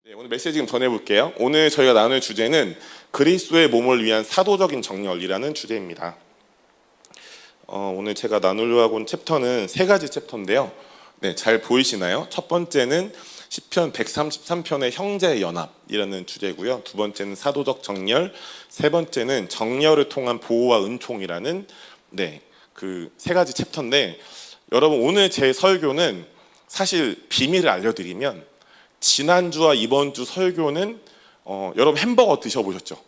네, 오늘 메시지 좀 전해볼게요. 오늘 저희가 나눌 주제는 그리스도의 몸을 위한 사도적인 정렬이라는 주제입니다. 오늘 제가 나누려고 하고 온 챕터는 세 가지 챕터인데요. 네, 잘 보이시나요? 첫 번째는 시편 133편의 형제의 연합이라는 주제고요. 두 번째는 사도적 정렬, 세 번째는 정렬을 통한 보호와 은총이라는 그 세 가지 챕터인데, 여러분 오늘 제 설교는 사실 비밀을 알려드리면 지난주와 이번 주 설교는 여러분 햄버거 드셔보셨죠?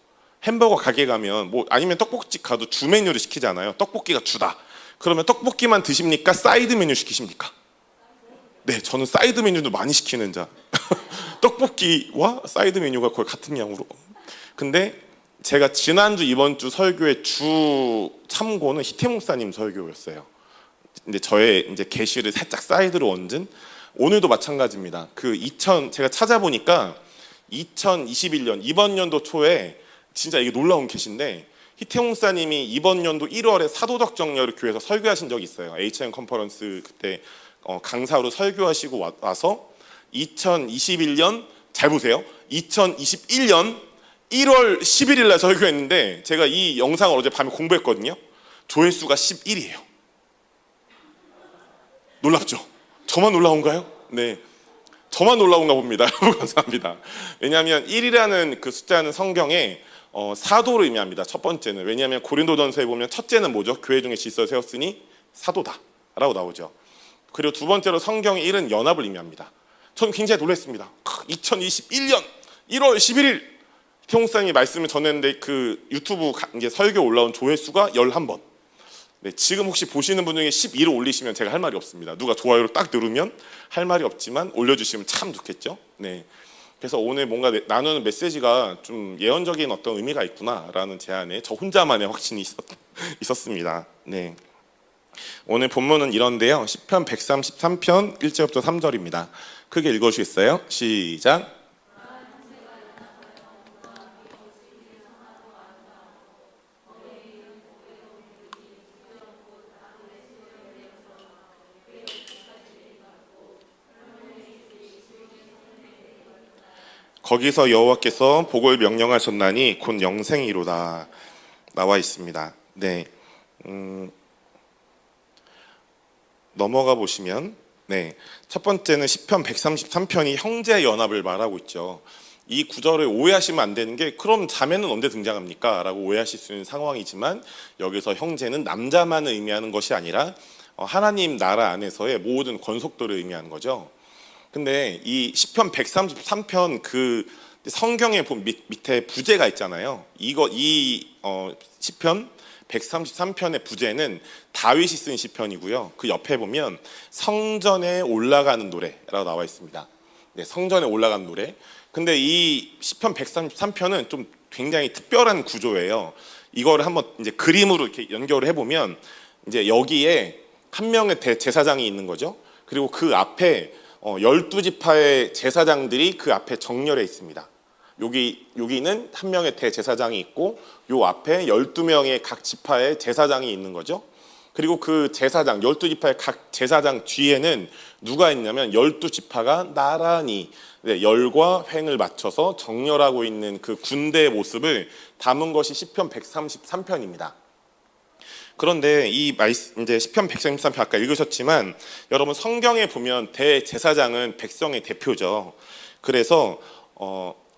햄버거 가게 가면 아니면 떡볶이집 가도 주 메뉴를 시키잖아요. 떡볶이가 주다. 그러면 떡볶이만 드십니까? 사이드 메뉴 시키십니까? 네, 저는 사이드 메뉴도 많이 시키는 자. 떡볶이와 사이드 메뉴가 거의 같은 양으로. 근데 제가 지난주 이번 주 설교의 주 참고는 희태 목사님 설교였어요. 근데 저의 이제 계시를 살짝 사이드로 얹은, 오늘도 마찬가지입니다. 제가 찾아보니까 2021년 이번 연도 초에 진짜 이게 놀라운 계시인데, 희태 목사님이 이번 연도 1월에 사도적 정렬을 교회에서 설교하신 적이 있어요. HM 컨퍼런스 그때 강사로 설교하시고 와서 2021년 잘 보세요. 2021년 1월 11일 날 설교했는데, 제가 이 영상을 어제 밤에 공부했거든요. 조회수가 11이에요. 놀랍죠? 저만 놀라운가요? 네, 저만 놀라운가 봅니다. 감사합니다. 왜냐하면 1이라는 그 숫자는 성경에 사도를 의미합니다. 첫 번째는, 왜냐하면 고린도전서에 보면 첫째는 뭐죠? 교회 중에 질서를 세웠으니 사도다 라고 나오죠. 그리고 두 번째로 성경의 1은 연합을 의미합니다. 저는 굉장히 놀랐습니다. 2021년 1월 11일 희태목사님이 말씀을 전했는데 그 유튜브 이제 설교 올라온 조회수가 11번. 네, 지금 혹시 보시는 분 중에 12를 올리시면 제가 할 말이 없습니다. 누가 좋아요를 딱 누르면 할 말이 없지만 올려주시면 참 좋겠죠. 네, 그래서 오늘 뭔가 나누는 메시지가 좀 예언적인 어떤 의미가 있구나라는 제 안에 저 혼자만의 확신이 있었습니다. 네, 오늘 본문은 이런데요. 시편 133편 1절부터 3절입니다. 크게 읽어주시겠어요? 시작. 거기서 여호와께서 복을 명령하셨나니 곧 영생이로다 나와 있습니다. 네, 넘어가 보시면 첫 번째는 시편 133편이 형제 연합을 말하고 있죠. 이 구절을 오해하시면 안 되는 게, 그럼 자매는 언제 등장합니까? 라고 오해하실 수 있는 상황이지만, 여기서 형제는 남자만을 의미하는 것이 아니라 하나님 나라 안에서의 모든 권속들을 의미하는 거죠. 근데 이 시편 133편 그 성경에 보면 밑에 부제가 있잖아요. 이 시편 133편의 부제는 다윗이 쓴 시편이고요. 그 옆에 보면 성전에 올라가는 노래라고 나와 있습니다. 네, 성전에 올라가는 노래. 근데 이 시편 133편은 좀 굉장히 특별한 구조예요. 이거를 한번 이제 그림으로 이렇게 연결을 해보면, 이제 여기에 한 명의 대제사장이 있는 거죠. 그리고 그 앞에 12지파의 제사장들이 그 앞에 정렬해 있습니다. 여기는 한 명의 대제사장이 있고, 요 앞에 12명의 각 지파의 제사장이 있는 거죠. 그리고 그 제사장 12지파의 각 제사장 뒤에는 누가 있냐면 12지파가 나란히 열과 횡을 맞춰서 정렬하고 있는 그 군대의 모습을 담은 것이 시편 133편입니다. 그런데 이제 시편 133편 아까 읽으셨지만, 여러분 성경에 보면 대제사장은 백성의 대표죠. 그래서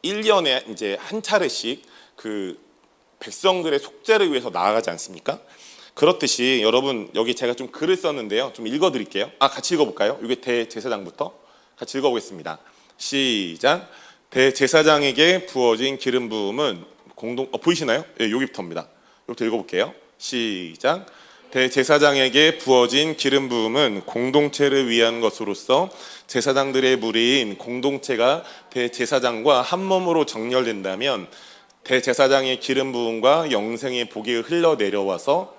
1년에 이제 한 차례씩 그 백성들의 속죄를 위해서 나아가지 않습니까? 그렇듯이 여러분, 여기 제가 좀 글을 썼는데요. 좀 읽어드릴게요. 같이 읽어볼까요? 이게 대제사장부터 같이 읽어보겠습니다. 시작. 대제사장에게 부어진 기름 부음은 보이시나요? 네, 여기부터입니다. 여기부터 읽어볼게요. 시작. 대제사장에게 부어진 기름 부음은 공동체를 위한 것으로서 제사장들의 무리인 공동체가 대제사장과 한 몸으로 정렬된다면, 대제사장의 기름 부음과 영생의 복이 흘러내려와서,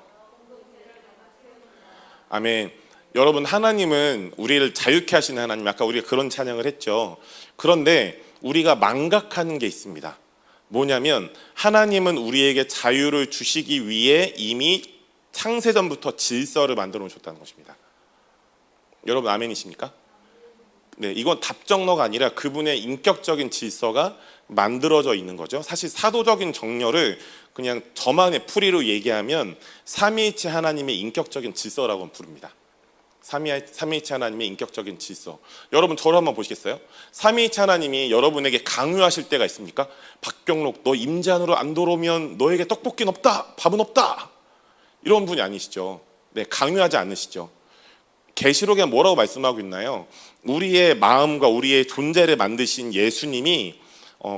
아멘. 여러분, 하나님은 우리를 자유케 하시는 하나님, 아까 우리가 그런 찬양을 했죠. 그런데 우리가 망각하는 게 있습니다. 뭐냐면, 하나님은 우리에게 자유를 주시기 위해 이미 창세전부터 질서를 만들어 놓으셨다는 것입니다. 여러분 아멘이십니까? 네, 이건 답정너가 아니라 그분의 인격적인 질서가 만들어져 있는 거죠. 사실 사도적인 정렬을 그냥 저만의 풀이로 얘기하면 삼위일체 하나님의 인격적인 질서라고 부릅니다. 삼위일체 하나님의 인격적인 질서. 여러분 저를 한번 보시겠어요? 삼위일체 하나님이 여러분에게 강요하실 때가 있습니까? 박경록 너 임재 안으로 안 들어오면 너에게 떡볶이는 없다, 밥은 없다, 이런 분이 아니시죠. 네, 강요하지 않으시죠. 계시록에 뭐라고 말씀하고 있나요? 우리의 마음과 우리의 존재를 만드신 예수님이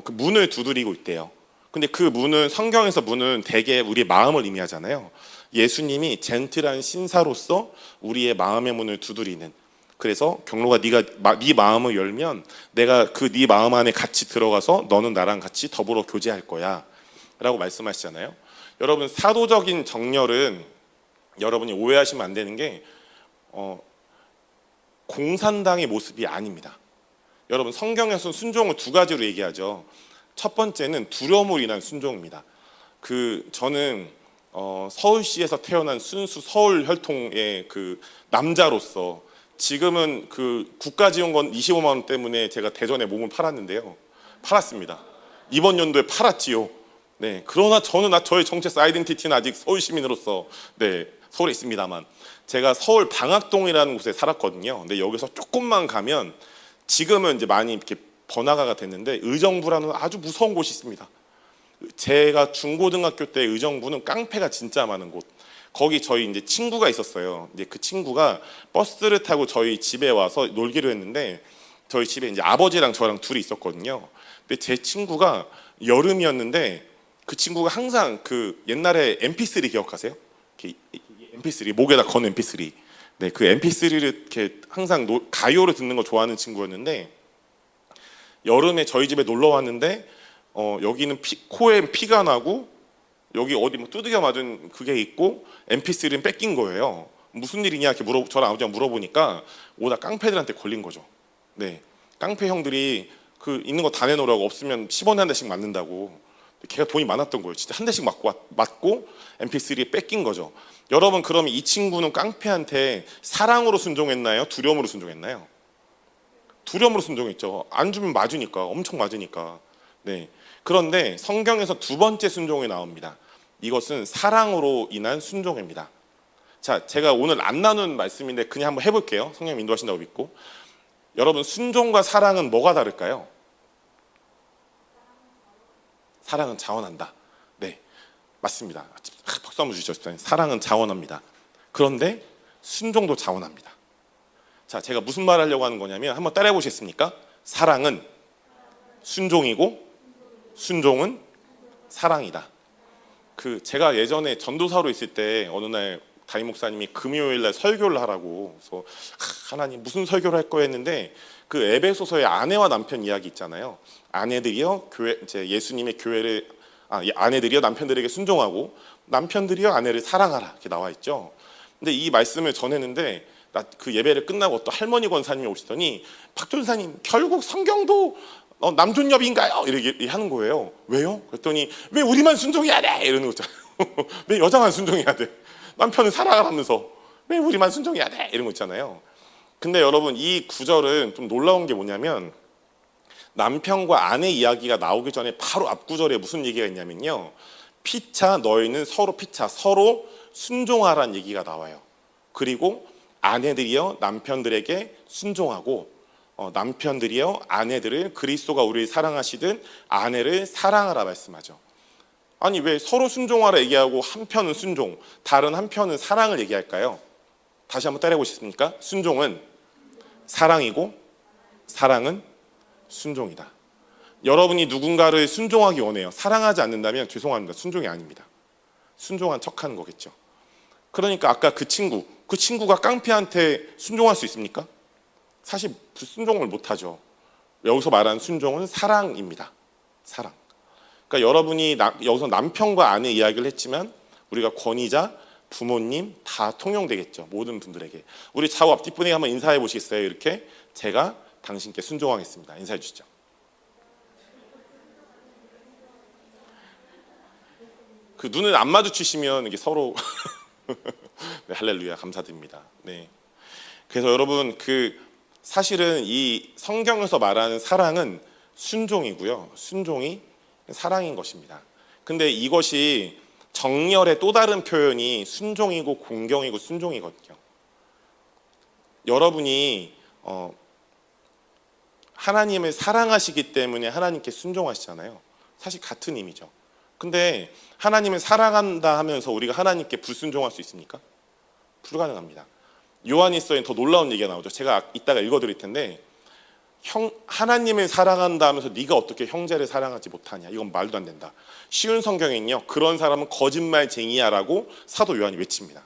그 문을 두드리고 있대요. 근데 그 문은, 성경에서 문은 대개 우리의 마음을 의미하잖아요. 예수님이 젠틀한 신사로서 우리의 마음의 문을 두드리는, 그래서 경로가 네가 네 마음을 열면 내가 그 네 마음 안에 같이 들어가서 너는 나랑 같이 더불어 교제할 거야 라고 말씀하시잖아요. 여러분 사도적인 정렬은 여러분이 오해하시면 안 되는 게 공산당의 모습이 아닙니다. 여러분 성경에서는 순종을 두 가지로 얘기하죠. 첫 번째는 두려움으로 인한 순종입니다. 저는 서울시에서 태어난 순수 서울 혈통의 그 남자로서 지금은 그 국가지원금 25만 원 때문에 제가 대전에 몸을 팔았는데요. 팔았습니다. 이번 연도에 팔았지요. 네, 그러나 저는 저의 정체성 아이덴티티는 아직 서울 시민으로서 네, 서울에 있습니다만, 제가 서울 방학동이라는 곳에 살았거든요. 근데 여기서 조금만 가면 지금은 이제 많이 이렇게 번화가가 됐는데 의정부라는 아주 무서운 곳이 있습니다. 제가 중고등학교 때 의정부는 깡패가 진짜 많은 곳. 거기 저희 이제 친구가 있었어요. 이제 그 친구가 버스를 타고 저희 집에 와서 놀기로 했는데 저희 집에 이제 아버지랑 저랑 둘이 있었거든요. 근데 제 친구가 여름이었는데 그 친구가 항상 그 옛날에 MP3 기억하세요? MP3 목에다 건 MP3. 네, 그 MP3를 이렇게 항상 가요를 듣는 거 좋아하는 친구였는데 여름에 저희 집에 놀러 왔는데 여기는 코에 피가 나고 여기 어디 뭐 두들겨 맞은 그게 있고 MP3는 뺏긴 거예요. 무슨 일이냐 이렇게 저랑 아버지가 물어보니까 오다 깡패들한테 걸린 거죠. 네, 깡패 형들이 그 있는 거 다 내놓으라고, 없으면 10원에 한 대씩 맞는다고. 걔가 돈이 많았던 거예요. 진짜 한 대씩 맞고 MP3에 뺏긴 거죠. 여러분 그럼 이 친구는 깡패한테 사랑으로 순종했나요? 두려움으로 순종했나요? 두려움으로 순종했죠. 안 주면 맞으니까, 엄청 맞으니까. 네. 그런데 성경에서 두 번째 순종이 나옵니다. 이것은 사랑으로 인한 순종입니다. 자, 제가 오늘 안 나눈 말씀인데 그냥 한번 해볼게요. 성령 인도하신다고 믿고. 여러분 순종과 사랑은 뭐가 다를까요? 사랑은 자원한다. 네, 맞습니다. 박수 한번 주시죠. 사랑은 자원합니다. 그런데 순종도 자원합니다. 자, 제가 무슨 말 하려고 하는 거냐면 한번 따라해 보시겠습니까? 사랑은 순종이고 순종은 사랑이다. 제가 예전에 전도사로 있을 때 어느 날 담임 목사님이 금요일 날 설교를 하라고, 그래서 하나님 무슨 설교를 할 거야 했는데 그 에베소서의 아내와 남편 이야기 있잖아요. 아내들이여 이제 예수님의 교회를 아내들이여 남편들에게 순종하고 남편들이여 아내를 사랑하라, 이렇게 나와 있죠. 근데 이 말씀을 전했는데 그 예배를 끝나고 어떤 할머니 권사님이 오시더니 박 전사님 결국 성경도 남존여비인가요? 이렇게 하는 거예요. 왜요? 그랬더니 왜 우리만 순종해야 돼? 이러는 거잖아요. 왜 여자만 순종해야 돼? 남편은 사랑하라면서 왜 우리만 순종해야 돼? 이런 거 있잖아요. 근데 여러분 이 구절은 좀 놀라운 게 뭐냐면 남편과 아내 이야기가 나오기 전에 바로 앞 구절에 무슨 얘기가 있냐면요. 피차 너희는 서로 피차 서로 순종하라는 얘기가 나와요. 그리고 아내들이여 남편들에게 순종하고 남편들이여 아내들을 그리스도가 우리를 사랑하시듯 아내를 사랑하라 말씀하죠. 아니 왜 서로 순종하라 얘기하고 한편은 순종, 다른 한편은 사랑을 얘기할까요? 다시 한번 따라해 보시겠습니까? 순종은 사랑이고 사랑은 순종이다. 여러분이 누군가를 순종하기 원해요. 사랑하지 않는다면 죄송합니다. 순종이 아닙니다. 순종한 척하는 거겠죠. 그러니까 아까 그 친구가 깡패한테 순종할 수 있습니까? 사실 불순종을 못하죠. 여기서 말하는 순종은 사랑입니다. 사랑. 그러니까 여러분이 여기서 남편과 아내 이야기를 했지만 우리가 권위자, 부모님 다 통용되겠죠. 모든 분들에게. 우리 좌우 앞 뒷분에게 한번 인사해 보시겠어요? 이렇게 제가 당신께 순종하겠습니다. 인사해 주시죠. 그 눈을 안 마주치시면 이게 서로 네, 할렐루야 감사드립니다. 네. 그래서 여러분 사실은 이 성경에서 말하는 사랑은 순종이고요. 순종이 사랑인 것입니다. 근데 이것이 정열의 또 다른 표현이 순종이고 공경이고 순종이거든요. 여러분이 하나님을 사랑하시기 때문에 하나님께 순종하시잖아요. 사실 같은 의미죠. 근데 하나님을 사랑한다 하면서 우리가 하나님께 불순종할 수 있습니까? 불가능합니다. 요한일서에 더 놀라운 얘기가 나오죠. 제가 이따가 읽어드릴 텐데 하나님을 사랑한다 하면서 네가 어떻게 형제를 사랑하지 못하냐, 이건 말도 안 된다. 쉬운 성경에는요, 그런 사람은 거짓말쟁이야라고 사도 요한이 외칩니다.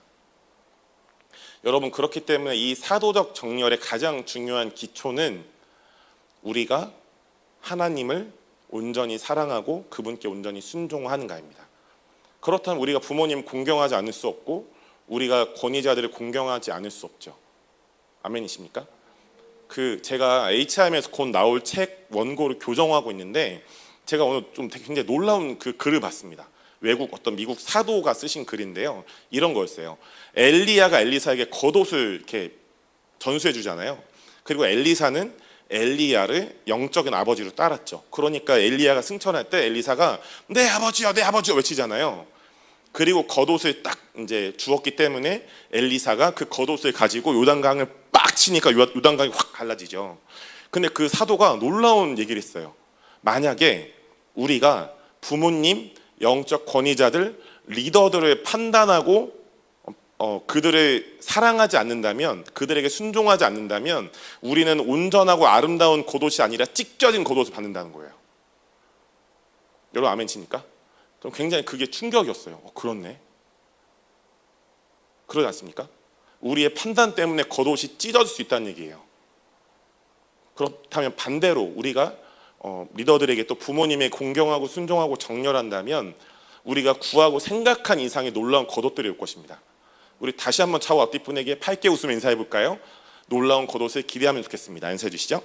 여러분, 그렇기 때문에 이 사도적 정열의 가장 중요한 기초는 우리가 하나님을 온전히 사랑하고 그분께 온전히 순종하는가입니다. 그렇다면 우리가 부모님 공경하지 않을 수 없고 우리가 권위자들을 공경하지 않을 수 없죠. 아멘이십니까? 제가 HRM에서 곧 나올 책 원고를 교정하고 있는데 제가 오늘 좀 굉장히 놀라운 그 글을 봤습니다. 어떤 미국 사도가 쓰신 글인데요. 이런 거였어요. 엘리야가 엘리사에게 겉옷을 이렇게 전수해 주잖아요. 그리고 엘리사는 엘리야를 영적인 아버지로 따랐죠. 그러니까 엘리야가 승천할 때 엘리사가 내 아버지요, 내 아버지요 외치잖아요. 그리고 겉옷을 딱 이제 주었기 때문에 엘리사가 그 겉옷을 가지고 요단강을 빡 치니까 요단강이 확 갈라지죠. 근데 그 사도가 놀라운 얘기를 했어요. 만약에 우리가 부모님, 영적 권위자들, 리더들을 판단하고 그들을 사랑하지 않는다면, 그들에게 순종하지 않는다면 우리는 온전하고 아름다운 겉옷이 아니라 찢겨진 겉옷을 받는다는 거예요. 여러분 아멘 치니까? 그럼 굉장히 그게 충격이었어요. 그렇네. 그러지 않습니까? 우리의 판단 때문에 겉옷이 찢어질 수 있다는 얘기예요. 그렇다면 반대로 우리가 리더들에게 또 부모님의 공경하고 순종하고 정렬한다면 우리가 구하고 생각한 이상의 놀라운 겉옷들이 올 것입니다. 우리 다시 한번 차와 앞뒤 분에게 밝게 웃으며 인사해 볼까요? 놀라운 겉옷을 기대하면 좋겠습니다. 인사해 주시죠.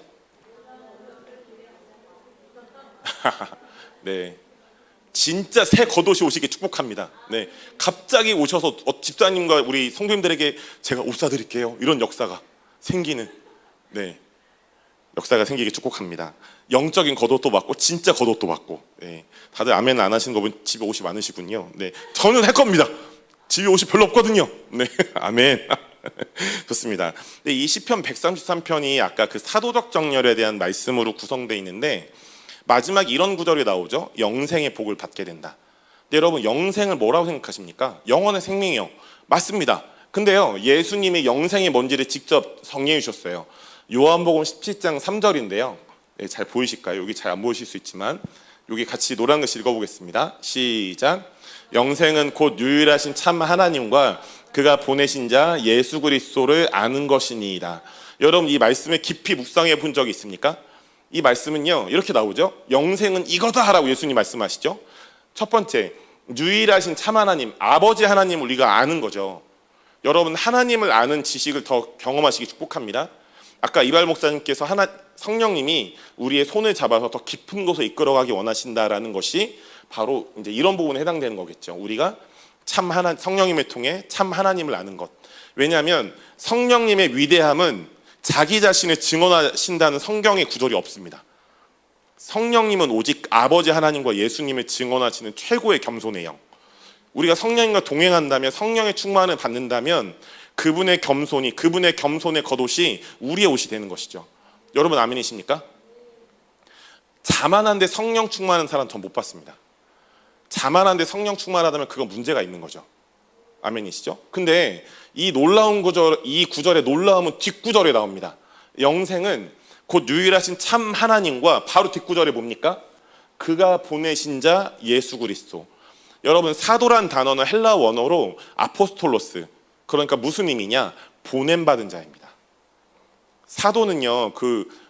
네, 진짜 새 겉옷이 오시길 축복합니다. 네, 갑자기 오셔서 집사님과 우리 성도님들에게 제가 옷 사드릴게요, 이런 역사가 생기는, 네, 역사가 생기길 축복합니다. 영적인 겉옷도 받고 진짜 겉옷도 받고. 네, 다들 아멘 안 하시는 거 보면 집에 옷이 많으시군요. 네, 저는 할 겁니다. 집에 옷이 별로 없거든요. 네, 아멘. 좋습니다. 이 시편 133편이 아까 그 사도적 정열에 대한 말씀으로 구성되어 있는데 마지막 이런 구절이 나오죠. 영생의 복을 받게 된다. 근데 여러분, 영생을 뭐라고 생각하십니까? 영원의 생명이요. 맞습니다. 근데요, 예수님이 영생이 뭔지를 직접 정리해 주셨어요. 요한복음 17장 3절인데요. 네, 잘 보이실까요? 여기 잘 안 보이실 수 있지만 여기 같이 노란 글씨 읽어보겠습니다. 시작. 영생은 곧 유일하신 참 하나님과 그가 보내신 자 예수 그리스도를 아는 것이니이다. 여러분, 이 말씀을 깊이 묵상해 본 적이 있습니까? 이 말씀은요, 이렇게 나오죠. 영생은 이거다 라고 예수님 말씀하시죠. 첫 번째, 유일하신 참 하나님, 아버지 하나님 우리가 아는 거죠. 여러분, 하나님을 아는 지식을 더 경험하시기 축복합니다. 아까 이발 목사님께서 성령님이 우리의 손을 잡아서 더 깊은 곳에 이끌어가기 원하신다라는 것이 바로 이제 이런 부분에 해당되는 거겠죠. 우리가 성령님을 통해 참 하나님을 아는 것. 왜냐하면 성령님의 위대함은 자기 자신을 증언하신다는 성경의 구절이 없습니다. 성령님은 오직 아버지 하나님과 예수님을 증언하시는 최고의 겸손의 영. 우리가 성령님과 동행한다면, 성령의 충만을 받는다면 그분의 겸손의 겉옷이 우리의 옷이 되는 것이죠. 여러분 아멘이십니까? 자만한데 성령 충만한 사람 전 못 봤습니다. 자만한데 성령 충만하다면 그건 문제가 있는 거죠. 아멘이시죠? 근데 이 구절의 놀라움은 뒷구절에 나옵니다. 영생은 곧 유일하신 참 하나님과, 바로 뒷구절에 뭡니까? 그가 보내신 자 예수 그리스도. 여러분, 사도란 단어는 헬라 원어로 아포스톨로스, 그러니까 무슨 의미냐? 보냄받은 자입니다. 사도는요,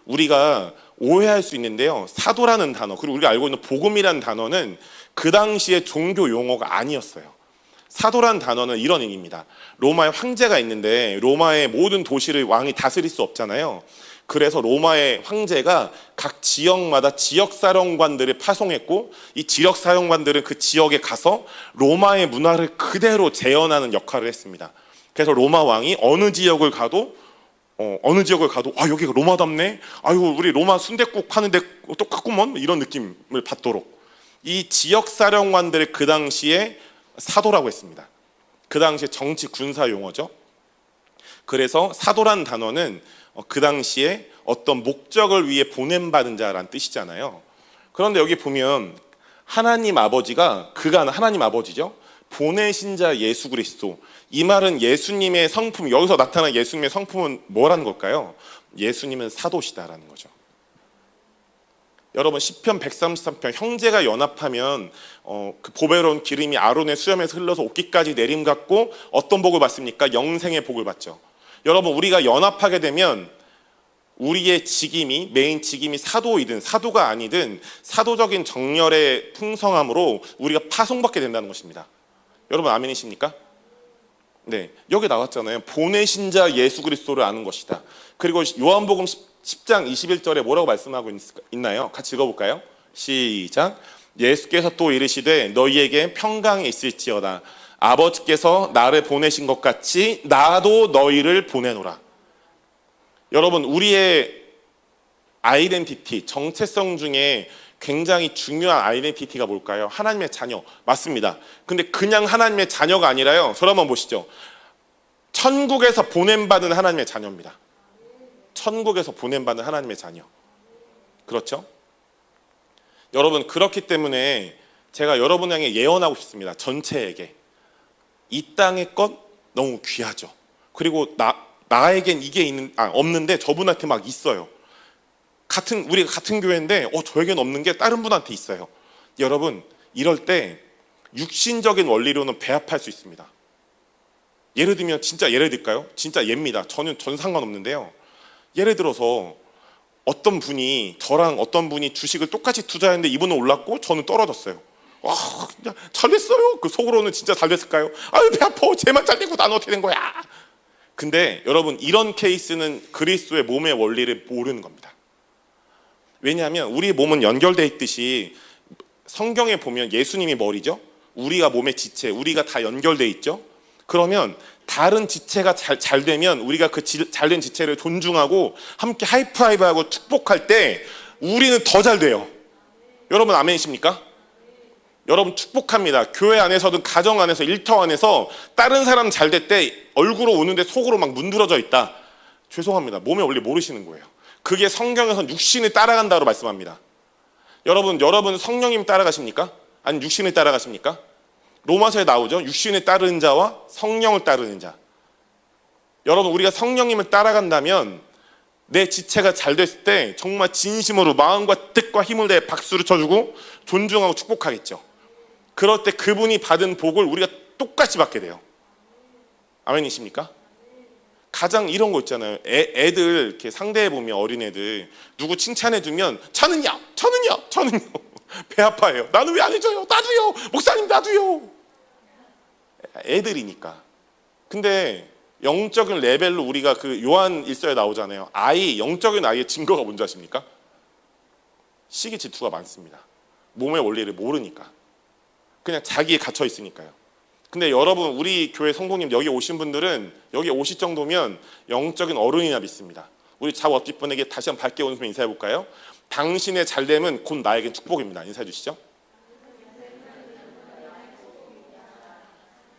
우리가 오해할 수 있는데요, 사도라는 단어, 그리고 우리가 알고 있는 복음이라는 단어는 그 당시에 종교 용어가 아니었어요. 사도란 단어는 이런 의미입니다. 로마에 황제가 있는데 로마의 모든 도시를 왕이 다스릴 수 없잖아요. 그래서 로마의 황제가 각 지역마다 지역사령관들을 파송했고, 이 지역사령관들은 그 지역에 가서 로마의 문화를 그대로 재현하는 역할을 했습니다. 그래서 로마 왕이 어느 지역을 가도 어느 지역을 가도 여기가 로마답네. 아유 우리 로마 순댓국 파는데 똑같구먼. 이런 느낌을 받도록 이 지역 사령관들의 그 당시에 사도라고 했습니다. 그 당시에 정치 군사 용어죠. 그래서 사도란 단어는 그 당시에 어떤 목적을 위해 보냄받은 자라는 뜻이잖아요. 그런데 여기 보면 하나님 아버지가 그가 하나님 아버지죠. 보내신 자 예수 그리스도. 이 말은 예수님의 성품, 여기서 나타난 예수님의 성품은 뭐라는 걸까요? 예수님은 사도시다라는 거죠. 여러분 시편 133편 형제가 연합하면 그 보배로운 기름이 아론의 수염에서 흘러서 옷깃까지 내림 같고 어떤 복을 받습니까? 영생의 복을 받죠. 여러분 우리가 연합하게 되면 우리의 직임이 메인 직임이 사도이든 사도가 아니든 사도적인 정열의 풍성함으로 우리가 파송받게 된다는 것입니다. 여러분 아멘이십니까? 네, 여기 나왔잖아요. 보내신 자 예수 그리스도를 아는 것이다. 그리고 요한복음 10장 21절에 뭐라고 말씀하고 있나요? 같이 읽어볼까요? 시작. 예수께서 또 이르시되 너희에게 평강이 있을지어다. 아버지께서 나를 보내신 것 같이 나도 너희를 보내노라. 여러분 우리의 아이덴티티, 정체성 중에 굉장히 중요한 아이덴티티가 뭘까요? 하나님의 자녀. 맞습니다. 근데 그냥 하나님의 자녀가 아니라요. 저를 한번 보시죠. 천국에서 보냄받은 하나님의 자녀입니다. 천국에서 보냄받은 하나님의 자녀. 그렇죠? 여러분 그렇기 때문에 제가 여러분에게 예언하고 싶습니다. 전체에게. 이 땅의 것 너무 귀하죠. 그리고 나에겐 이게 없는데 저분한테 막 있어요. 우리가 같은 교회인데 저에겐 없는 게 다른 분한테 있어요. 여러분 이럴 때 육신적인 원리로는 배합할 수 있습니다. 예를 들면 진짜 예를 들까요? 진짜 예입니다. 저는 전 상관없는데요. 예를 들어서 어떤 분이 저랑 어떤 분이 주식을 똑같이 투자했는데 이분은 올랐고 저는 떨어졌어요. 그냥 잘 됐어요. 그 속으로는 진짜 잘 됐을까요? 아유 배 아파. 쟤만 잘 되고 나는 어떻게 된 거야? 근데 여러분 이런 케이스는 그리스도의 몸의 원리를 모르는 겁니다. 왜냐하면 우리 몸은 연결되어 있듯이 성경에 보면 예수님이 머리죠. 우리가 몸의 지체, 우리가 다 연결되어 있죠. 그러면 다른 지체가 잘 되면 우리가 그 잘된 지체를 존중하고 함께 하이파이브하고 축복할 때 우리는 더 잘 돼요. 여러분 아멘이십니까? 여러분 축복합니다. 교회 안에서든 가정 안에서 일터 안에서 다른 사람 잘 될 때 얼굴로 우는데 속으로 막 문드러져 있다. 죄송합니다. 몸의 원리 모르시는 거예요. 그게 성경에서는 육신을 따라간다고 말씀합니다. 여러분 성령님 따라가십니까? 아니 육신을 따라가십니까? 로마서에 나오죠. 육신을 따르는 자와 성령을 따르는 자. 여러분 우리가 성령님을 따라간다면 내 지체가 잘 됐을 때 정말 진심으로 마음과 뜻과 힘을 다해 박수를 쳐주고 존중하고 축복하겠죠. 그럴 때 그분이 받은 복을 우리가 똑같이 받게 돼요. 아멘이십니까? 가장 이런 거 있잖아요. 애들 이렇게 상대해 보면 어린애들 누구 칭찬해 주면 저는요 배 아파해요. 나는 왜 안 해줘요? 나도요. 목사님 나도요. 애들이니까. 근데 영적인 레벨로 우리가 그 요한 일서에 나오잖아요. 영적인 아이의 증거가 뭔지 아십니까? 시기 질투가 많습니다. 몸의 원리를 모르니까. 그냥 자기에 갇혀 있으니까요. 근데 여러분 우리 교회 성도님 여기 오신 분들은 여기 오실 정도면 영적인 어른이나 믿습니다. 우리 좌우 뒷분에게 다시 한번 밝게 웃으며 인사해 볼까요? 당신의 잘됨은 곧 나에게 축복입니다. 인사해 주시죠.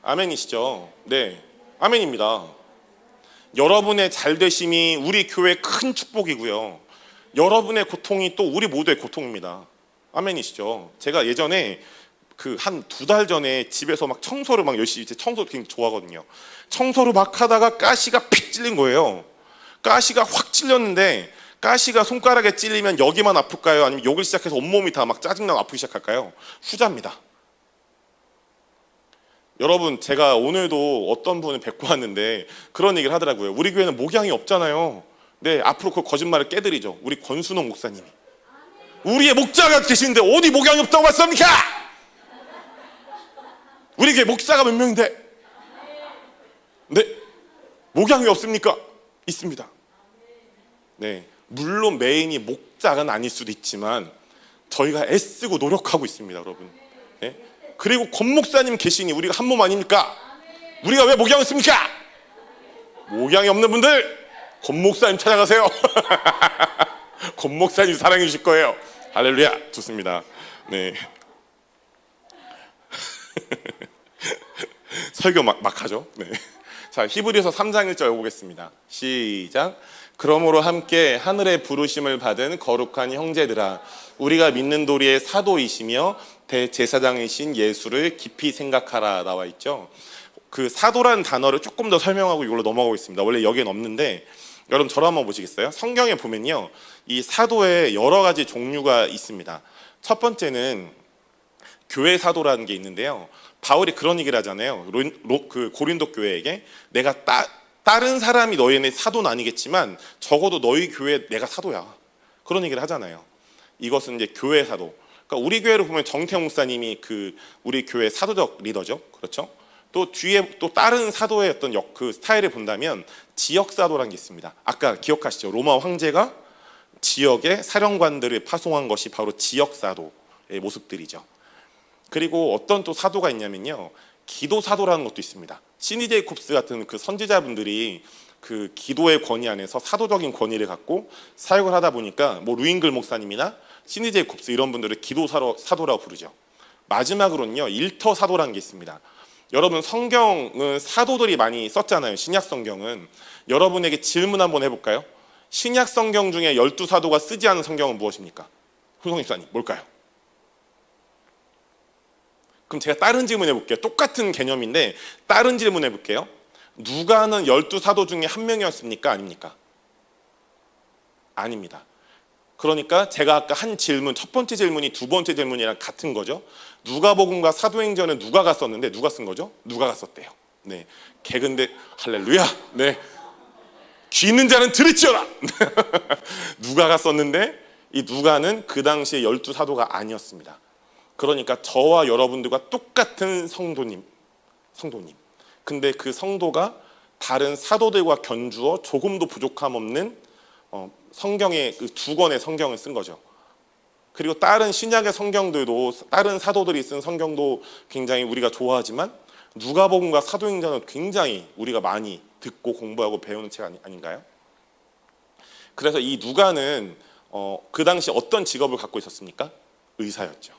아멘이시죠? 네, 아멘입니다. 여러분의 잘되심이 우리 교회의 큰 축복이고요. 여러분의 고통이 또 우리 모두의 고통입니다. 아멘이시죠? 제가 예전에 한 2달 전에 집에서 막 청소를 막 열심히, 청소 굉장히 좋아하거든요. 청소를 막 하다가 가시가 픽 찔린 거예요. 가시가 확 찔렸는데 가시가 손가락에 찔리면 여기만 아플까요? 아니면 여기 시작해서 온몸이 다 막 짜증나고 아프기 시작할까요? 후자입니다. 여러분 제가 오늘도 어떤 분을 뵙고 왔는데 그런 얘기를 하더라고요. 우리 교회는 목양이 없잖아요. 네, 앞으로 그 거짓말을 깨드리죠. 우리 권순홍 목사님이. 우리의 목자가 계시는데 어디 목양이 없다고 말씀합니까? 우리 교회 목사가 몇 명인데? 네, 목양이 없습니까? 있습니다. 네, 물론 메인이 목자가 아닐 수도 있지만 저희가 애쓰고 노력하고 있습니다, 여러분. 네? 그리고 권 목사님 계시니 우리가 한 몸 아닙니까? 우리가 왜 목양을 씁니까? 목양이 없는 분들 권 목사님 찾아가세요. 권 목사님 사랑해 주실 거예요. 할렐루야. 좋습니다. 네. 설교 막 하죠. 네. 자, 히브리서 3장 1절 보겠습니다. 시작. 그러므로 함께 하늘의 부르심을 받은 거룩한 형제들아, 우리가 믿는 도리의 사도이시며 대제사장이신 예수를 깊이 생각하라 나와 있죠. 그 사도라는 단어를 조금 더 설명하고 이걸로 넘어가겠습니다. 원래 여기엔 없는데 여러분 저를 한번 보시겠어요? 성경에 보면요, 이 사도에 여러 가지 종류가 있습니다. 첫 번째는 교회 사도라는 게 있는데요. 바울이 그런 얘기를 하잖아요. 그 고린도 교회에게 내가 다른 사람이 너희는 사도는 아니겠지만 적어도 너희 교회 내가 사도야. 그런 얘기를 하잖아요. 이것은 이제 교회 사도. 그러니까 우리 교회를 보면 정태영 목사님이 그 우리 교회 사도적 리더죠. 그렇죠? 또 뒤에 또 다른 사도의 어떤 그 스타일을 본다면 지역 사도라는 게 있습니다. 아까 기억하시죠? 로마 황제가 지역의 사령관들을 파송한 것이 바로 지역 사도의 모습들이죠. 그리고 어떤 또 사도가 있냐면요, 기도 사도라는 것도 있습니다. 시니 제이콥스 같은 그 선지자분들이 그 기도의 권위 안에서 사도적인 권위를 갖고 사역을 하다 보니까 뭐 루잉글 목사님이나 시니 제이콥스 이런 분들을 기도 사도라고 부르죠. 마지막으로는요, 일터 사도라는 게 있습니다. 여러분 성경은 사도들이 많이 썼잖아요. 신약 성경은. 여러분에게 질문 한번 해볼까요? 신약 성경 중에 12사도가 쓰지 않은 성경은 무엇입니까? 훈성 집사님 뭘까요? 그럼 제가 다른 질문 해볼게요. 똑같은 개념인데 다른 질문 해볼게요. 누가는 12사도 중에 한 명이었습니까? 아닙니까? 아닙니다. 그러니까 제가 아까 한 질문, 첫 번째 질문이 두 번째 질문이랑 같은 거죠. 누가복음과 사도행전은 누가가 썼는데 누가 쓴 거죠? 누가가 썼대요. 네, 개근데 할렐루야. 네, 귀 있는 자는 들을지어다. 누가가 썼는데 이 누가는 그 당시에 12사도가 아니었습니다. 그러니까 저와 여러분들과 똑같은 성도님. 근데 그 성도가 다른 사도들과 견주어 조금도 부족함 없는 성경의 그 두 권의 성경을 쓴 거죠. 그리고 다른 신약의 성경들도 다른 사도들이 쓴 성경도 굉장히 우리가 좋아하지만 누가복음과 사도행전은 굉장히 우리가 많이 듣고 공부하고 배우는 책 아닌가요? 그래서 이 누가는 그 당시 어떤 직업을 갖고 있었습니까? 의사였죠.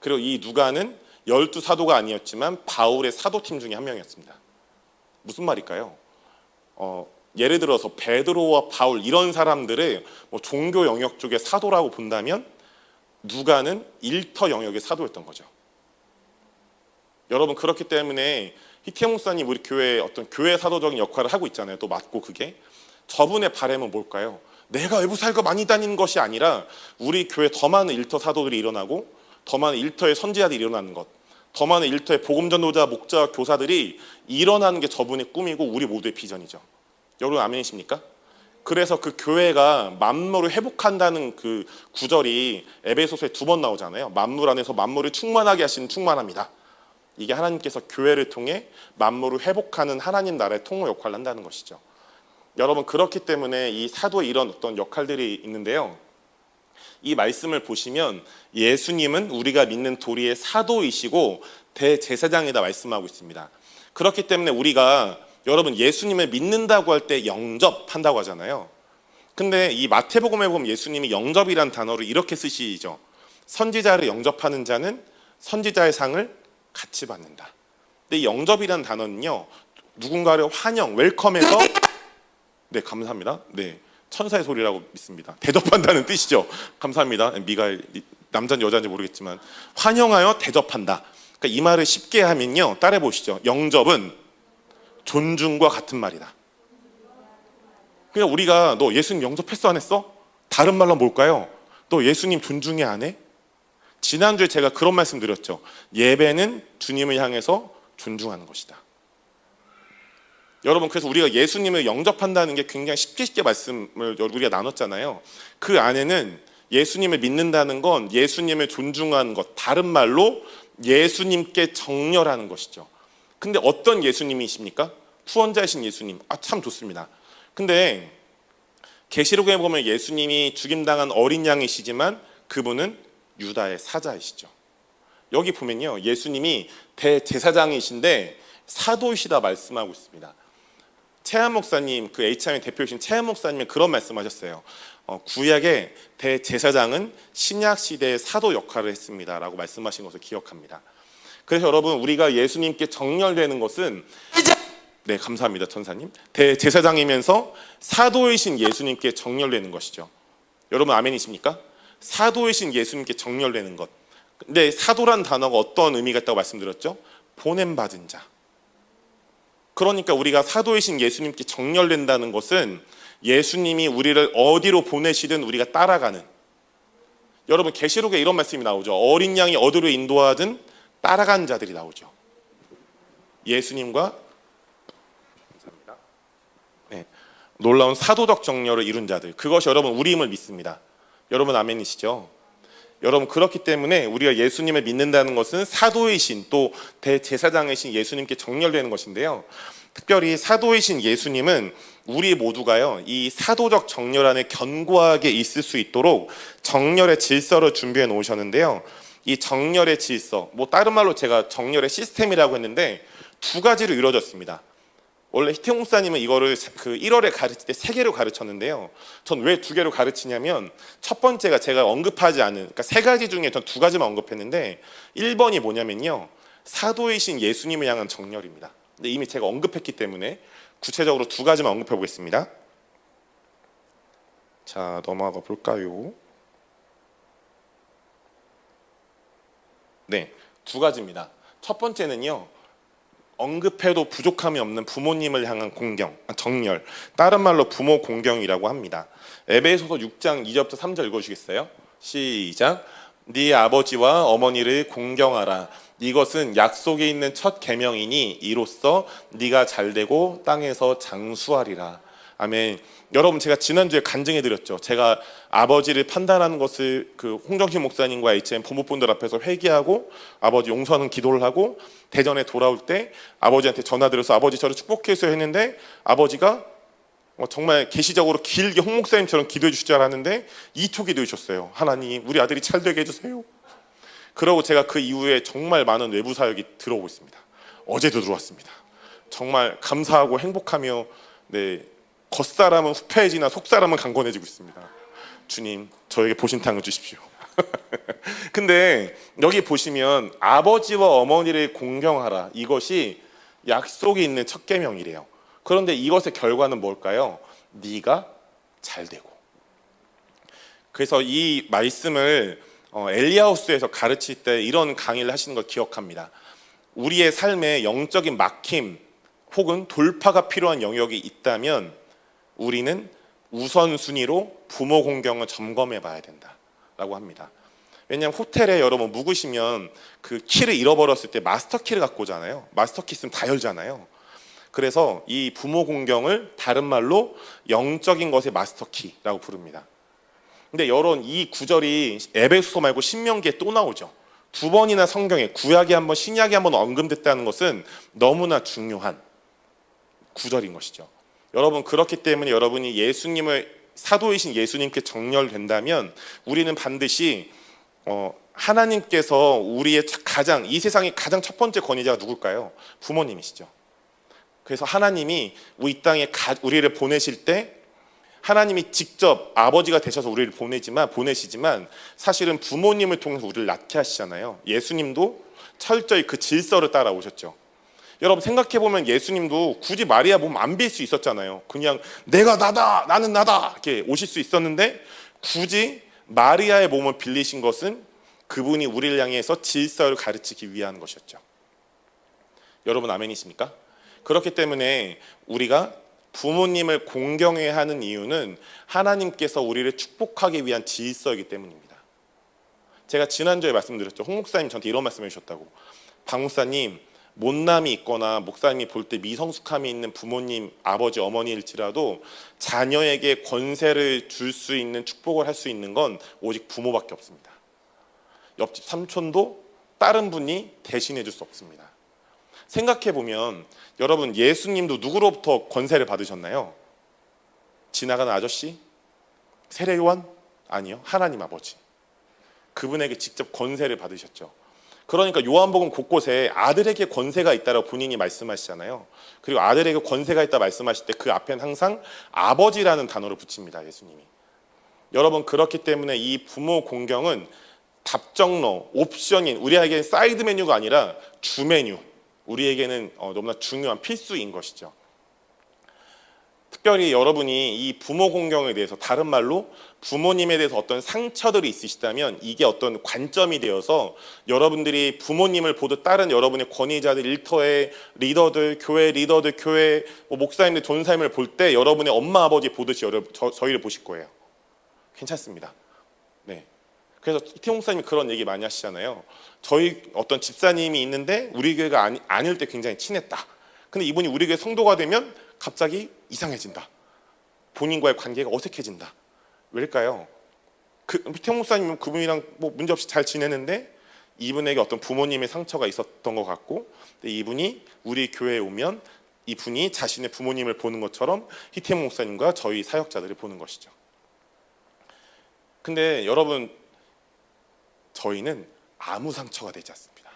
그리고 이 누가는 12사도가 아니었지만 바울의 사도팀 중에 한 명이었습니다. 무슨 말일까요? 예를 들어서 베드로와 바울 이런 사람들을 뭐 종교 영역 쪽의 사도라고 본다면 누가는 일터 영역의 사도였던 거죠. 여러분 그렇기 때문에 희태 목사님 우리 교회에 어떤 교회 사도적인 역할을 하고 있잖아요. 또 맞고 그게 저분의 바람은 뭘까요? 내가 외부 사역을 많이 다니는 것이 아니라 우리 교회 더 많은 일터 사도들이 일어나고 더 많은 일터의 선지자들이 일어나는 것, 더 많은 일터의 복음 전도자, 목자, 교사들이 일어나는 게 저분의 꿈이고 우리 모두의 비전이죠. 여러분 아멘이십니까? 그래서 그 교회가 만물을 회복한다는 그 구절이 에베소서에 2번 나오잖아요. 만물 안에서 만물을 충만하게 하시는 충만합니다. 이게 하나님께서 교회를 통해 만물을 회복하는 하나님 나라의 통로 역할을 한다는 것이죠. 여러분 그렇기 때문에 이 사도의 이런 어떤 역할들이 있는데요. 이 말씀을 보시면 예수님은 우리가 믿는 도리의 사도이시고 대제사장이다 말씀하고 있습니다. 그렇기 때문에 우리가 여러분 예수님을 믿는다고 할 때 영접한다고 하잖아요. 근데 이 마태복음에 보면 예수님이 영접이란 단어를 이렇게 쓰시죠. 선지자를 영접하는 자는 선지자의 상을 같이 받는다. 근데 이 영접이란 단어는요, 누군가를 환영, 웰컴해서 네 감사합니다. 네 천사의 소리라고 믿습니다. 대접한다는 뜻이죠. 감사합니다. 미가엘 남자인지 여자인지 모르겠지만 환영하여 대접한다. 그러니까 이 말을 쉽게 하면요, 따라해 보시죠. 영접은 존중과 같은 말이다. 그냥 우리가 너 예수님 영접했어 안 했어? 다른 말로 뭘까요? 너 예수님 존중해 안 해? 지난주에 제가 그런 말씀 드렸죠. 예배는 주님을 향해서 존중하는 것이다. 여러분 그래서 우리가 예수님을 영접한다는 게 굉장히 쉽게 말씀을 우리가 나눴잖아요. 그 안에는 예수님을 믿는다는 건 예수님을 존중하는 것, 다른 말로 예수님께 정렬하는 것이죠. 근데 어떤 예수님이십니까? 후원자이신 예수님. 참 좋습니다. 근데 계시록에 보면 예수님이 죽임당한 어린 양이시지만 그분은 유다의 사자이시죠. 여기 보면요, 예수님이 대제사장이신데 사도이시다 말씀하고 있습니다. 최한 목사님, 그 HM의 대표이신 최한 목사님이 그런 말씀하셨어요. 구약의 대제사장은 신약 시대의 사도 역할을 했습니다라고 말씀하신 것을 기억합니다. 그래서 여러분, 우리가 예수님께 정렬되는 것은, 네, 감사합니다, 천사님. 대제사장이면서 사도이신 예수님께 정렬되는 것이죠. 여러분, 아멘이십니까? 사도이신 예수님께 정렬되는 것. 근데 사도란 단어가 어떤 의미가 있다고 말씀드렸죠? 보냄받은 자. 그러니까 우리가 사도이신 예수님께 정렬된다는 것은 예수님이 우리를 어디로 보내시든 우리가 따라가는. 여러분, 계시록에 이런 말씀이 나오죠. 어린 양이 어디로 인도하든 따라간 자들이 나오죠. 예수님과 놀라운 사도적 정렬을 이룬 자들, 그것이 여러분 우리임을 믿습니다. 여러분 아멘이시죠? 여러분, 그렇기 때문에 우리가 예수님을 믿는다는 것은 사도이신 또 대제사장이신 예수님께 정렬되는 것인데요, 특별히 사도이신 예수님은 우리 모두가요, 이 사도적 정렬 안에 견고하게 있을 수 있도록 정렬의 질서를 준비해 놓으셨는데요, 이 정렬의 질서, 뭐 다른 말로 제가 정렬의 시스템이라고 했는데 두 가지로 이루어졌습니다. 원래 희태 목사님은 이거를 그 1월에 가르칠 때 3개로 가르쳤는데요, 전 왜 2개로 가르치냐면, 첫 번째가 제가 언급하지 않은, 그러니까 3가지 중에 전 2가지만 언급했는데, 1번이 뭐냐면요, 사도이신 예수님을 향한 정렬입니다. 근데 이미 제가 언급했기 때문에 구체적으로 2가지만 언급해 보겠습니다. 자, 넘어가 볼까요? 네, 2가지입니다. 첫 번째는요, 언급해도 부족함이 없는 부모님을 향한 공경, 정렬, 다른 말로 부모 공경이라고 합니다. 에베소서 6장 2절부터 3절 읽어주시겠어요? 시작. 네 아버지와 어머니를 공경하라. 이것은 약속에 있는 첫 계명이니 이로써 네가 잘되고 땅에서 장수하리라. 아멘. 여러분, 제가 지난주에 간증해 드렸죠. 제가 아버지를 판단하는 것을 그 홍정신 목사님과 HM 부모분들 앞에서 회개하고 아버지 용서하는 기도를 하고 대전에 돌아올 때 아버지한테 전화드려서 아버지 저를 축복해 주세요 했는데, 아버지가 정말 계시적으로 길게 홍 목사님처럼 기도해 주실 줄 알았는데 2초 기도해 주셨어요. 하나님, 우리 아들이 잘되게 해주세요. 그러고 제가 그 이후에 정말 많은 외부 사역이 들어오고 있습니다. 어제도 들어왔습니다. 정말 감사하고 행복하며, 네, 겉사람은 후패해지나 속사람은 강건해지고 있습니다. 주님, 저에게 보신탕을 주십시오. 근데 여기 보시면 아버지와 어머니를 공경하라, 이것이 약속이 있는 첫 계명이래요. 그런데 이것의 결과는 뭘까요? 네가 잘되고. 그래서 이 말씀을 엘리야후스에서 가르칠 때 이런 강의를 하시는 걸 기억합니다. 우리의 삶에 영적인 막힘 혹은 돌파가 필요한 영역이 있다면 우리는 우선순위로 부모 공경을 점검해 봐야 된다라고 합니다. 왜냐하면 호텔에 여러분 묵으시면 그 키를 잃어버렸을 때 마스터 키를 갖고 오잖아요. 마스터 키 있으면 다 열잖아요. 그래서 이 부모 공경을 다른 말로 영적인 것의 마스터 키라고 부릅니다. 근데 여러분, 이 구절이 에베소서 말고 신명기에 또 나오죠. 2번이나 성경에, 구약에 한번 신약에 한번 언급됐다는 것은 너무나 중요한 구절인 것이죠. 여러분, 그렇기 때문에 여러분이 예수님을, 사도이신 예수님께 정렬된다면 우리는 반드시 하나님께서 우리의 가장, 이 세상의 가장 첫 번째 권위자가 누굴까요? 부모님이시죠. 그래서 하나님이 우리 땅에 우리를 보내실 때 하나님이 직접 아버지가 되셔서 우리를 보내시지만 사실은 부모님을 통해서 우리를 낳게 하시잖아요. 예수님도 철저히 그 질서를 따라오셨죠. 여러분, 생각해보면 예수님도 굳이 마리아 몸 안 빌 수 있었잖아요. 그냥 내가 나다, 나는 나다 이렇게 오실 수 있었는데, 굳이 마리아의 몸을 빌리신 것은 그분이 우리를 향해서 질서를 가르치기 위한 것이었죠. 여러분 아멘이십니까? 그렇기 때문에 우리가 부모님을 공경해야 하는 이유는 하나님께서 우리를 축복하기 위한 질서이기 때문입니다. 제가 지난주에 말씀드렸죠. 홍 목사님 저한테 이런 말씀해 주셨다고. 박 목사님, 못남이 있거나 목사님이 볼 때 미성숙함이 있는 부모님, 아버지, 어머니일지라도 자녀에게 권세를 줄 수 있는, 축복을 할 수 있는 건 오직 부모밖에 없습니다. 옆집 삼촌도 다른 분이 대신해 줄 수 없습니다. 생각해 보면 여러분, 예수님도 누구로부터 권세를 받으셨나요? 지나가는 아저씨? 세례요한? 아니요, 하나님 아버지. 그분에게 직접 권세를 받으셨죠. 그러니까 요한복음 곳곳에 아들에게 권세가 있다라고 본인이 말씀하시잖아요. 그리고 아들에게 권세가 있다 말씀하실 때 그 앞에는 항상 아버지라는 단어를 붙입니다. 예수님이. 여러분, 그렇기 때문에 이 부모 공경은 답정너, 옵션인, 우리에게는 사이드 메뉴가 아니라 주 메뉴, 우리에게는 너무나 중요한 필수인 것이죠. 특별히 여러분이 이 부모 공경에 대해서, 다른 말로 부모님에 대해서 어떤 상처들이 있으시다면 이게 어떤 관점이 되어서 여러분들이 부모님을 보듯 다른 여러분의 권위자들, 일터의 리더들, 교회 리더들, 교회 목사님들, 전사님을 볼 때 여러분의 엄마 아버지 보듯이 저희를 보실 거예요. 괜찮습니다. 네. 그래서 이태용 목사님이 그런 얘기 많이 하시잖아요. 저희 어떤 집사님이 있는데 우리 교회가 아닐 때 굉장히 친했다. 근데 이분이 우리 교회 성도가 되면 갑자기 이상해진다. 본인과의 관계가 어색해진다. 왜일까요? 이태용 목사님은 그분이랑 문제없이 잘 지내는데 이분에게 어떤 부모님의 상처가 있었던 것 같고, 이분이 우리 교회에 오면 이분이 자신의 부모님을 보는 것처럼 이태용 목사님과 저희 사역자들을 보는 것이죠. 근데 여러분, 저희는 아무 상처가 되지 않습니다.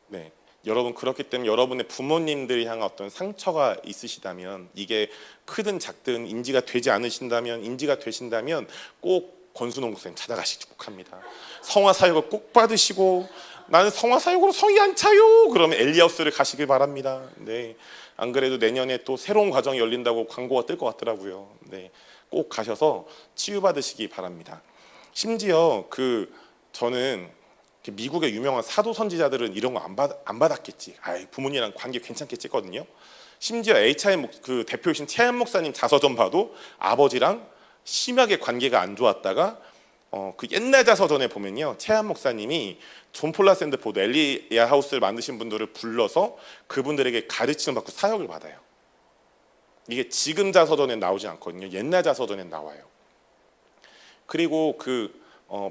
네, 여러분, 그렇기 때문에 여러분의 부모님들이 향한 어떤 상처가 있으시다면, 이게 크든 작든 인지가 되지 않으신다면, 인지가 되신다면 꼭 권순홍 목사님 찾아가시기 축복합니다. 성화 사역을 꼭 받으시고, 나는 성화 사역으로 성이 안 차요, 그러면 엘리하우스를 가시길 바랍니다. 네, 안 그래도 내년에 또 새로운 과정이 열린다고 광고가 뜰 것 같더라고요. 네, 꼭 가셔서 치유받으시기 바랍니다. 심지어 저는 미국의 유명한 사도 선지자들은 이런 거 안 받았겠지, 부모님이랑 관계 괜찮겠지 했거든요. 심지어 HIM 대표이신 최한 목사님 자서전 봐도 아버지랑 심하게 관계가 안 좋았다가 그 옛날 자서전에 보면요, 최한 목사님이 존 폴라 샌드포드, 엘리야 하우스를 만드신 분들을 불러서 그분들에게 가르침을 받고 사역을 받아요. 이게 지금 자서전에 나오지 않거든요. 옛날 자서전에 나와요. 그리고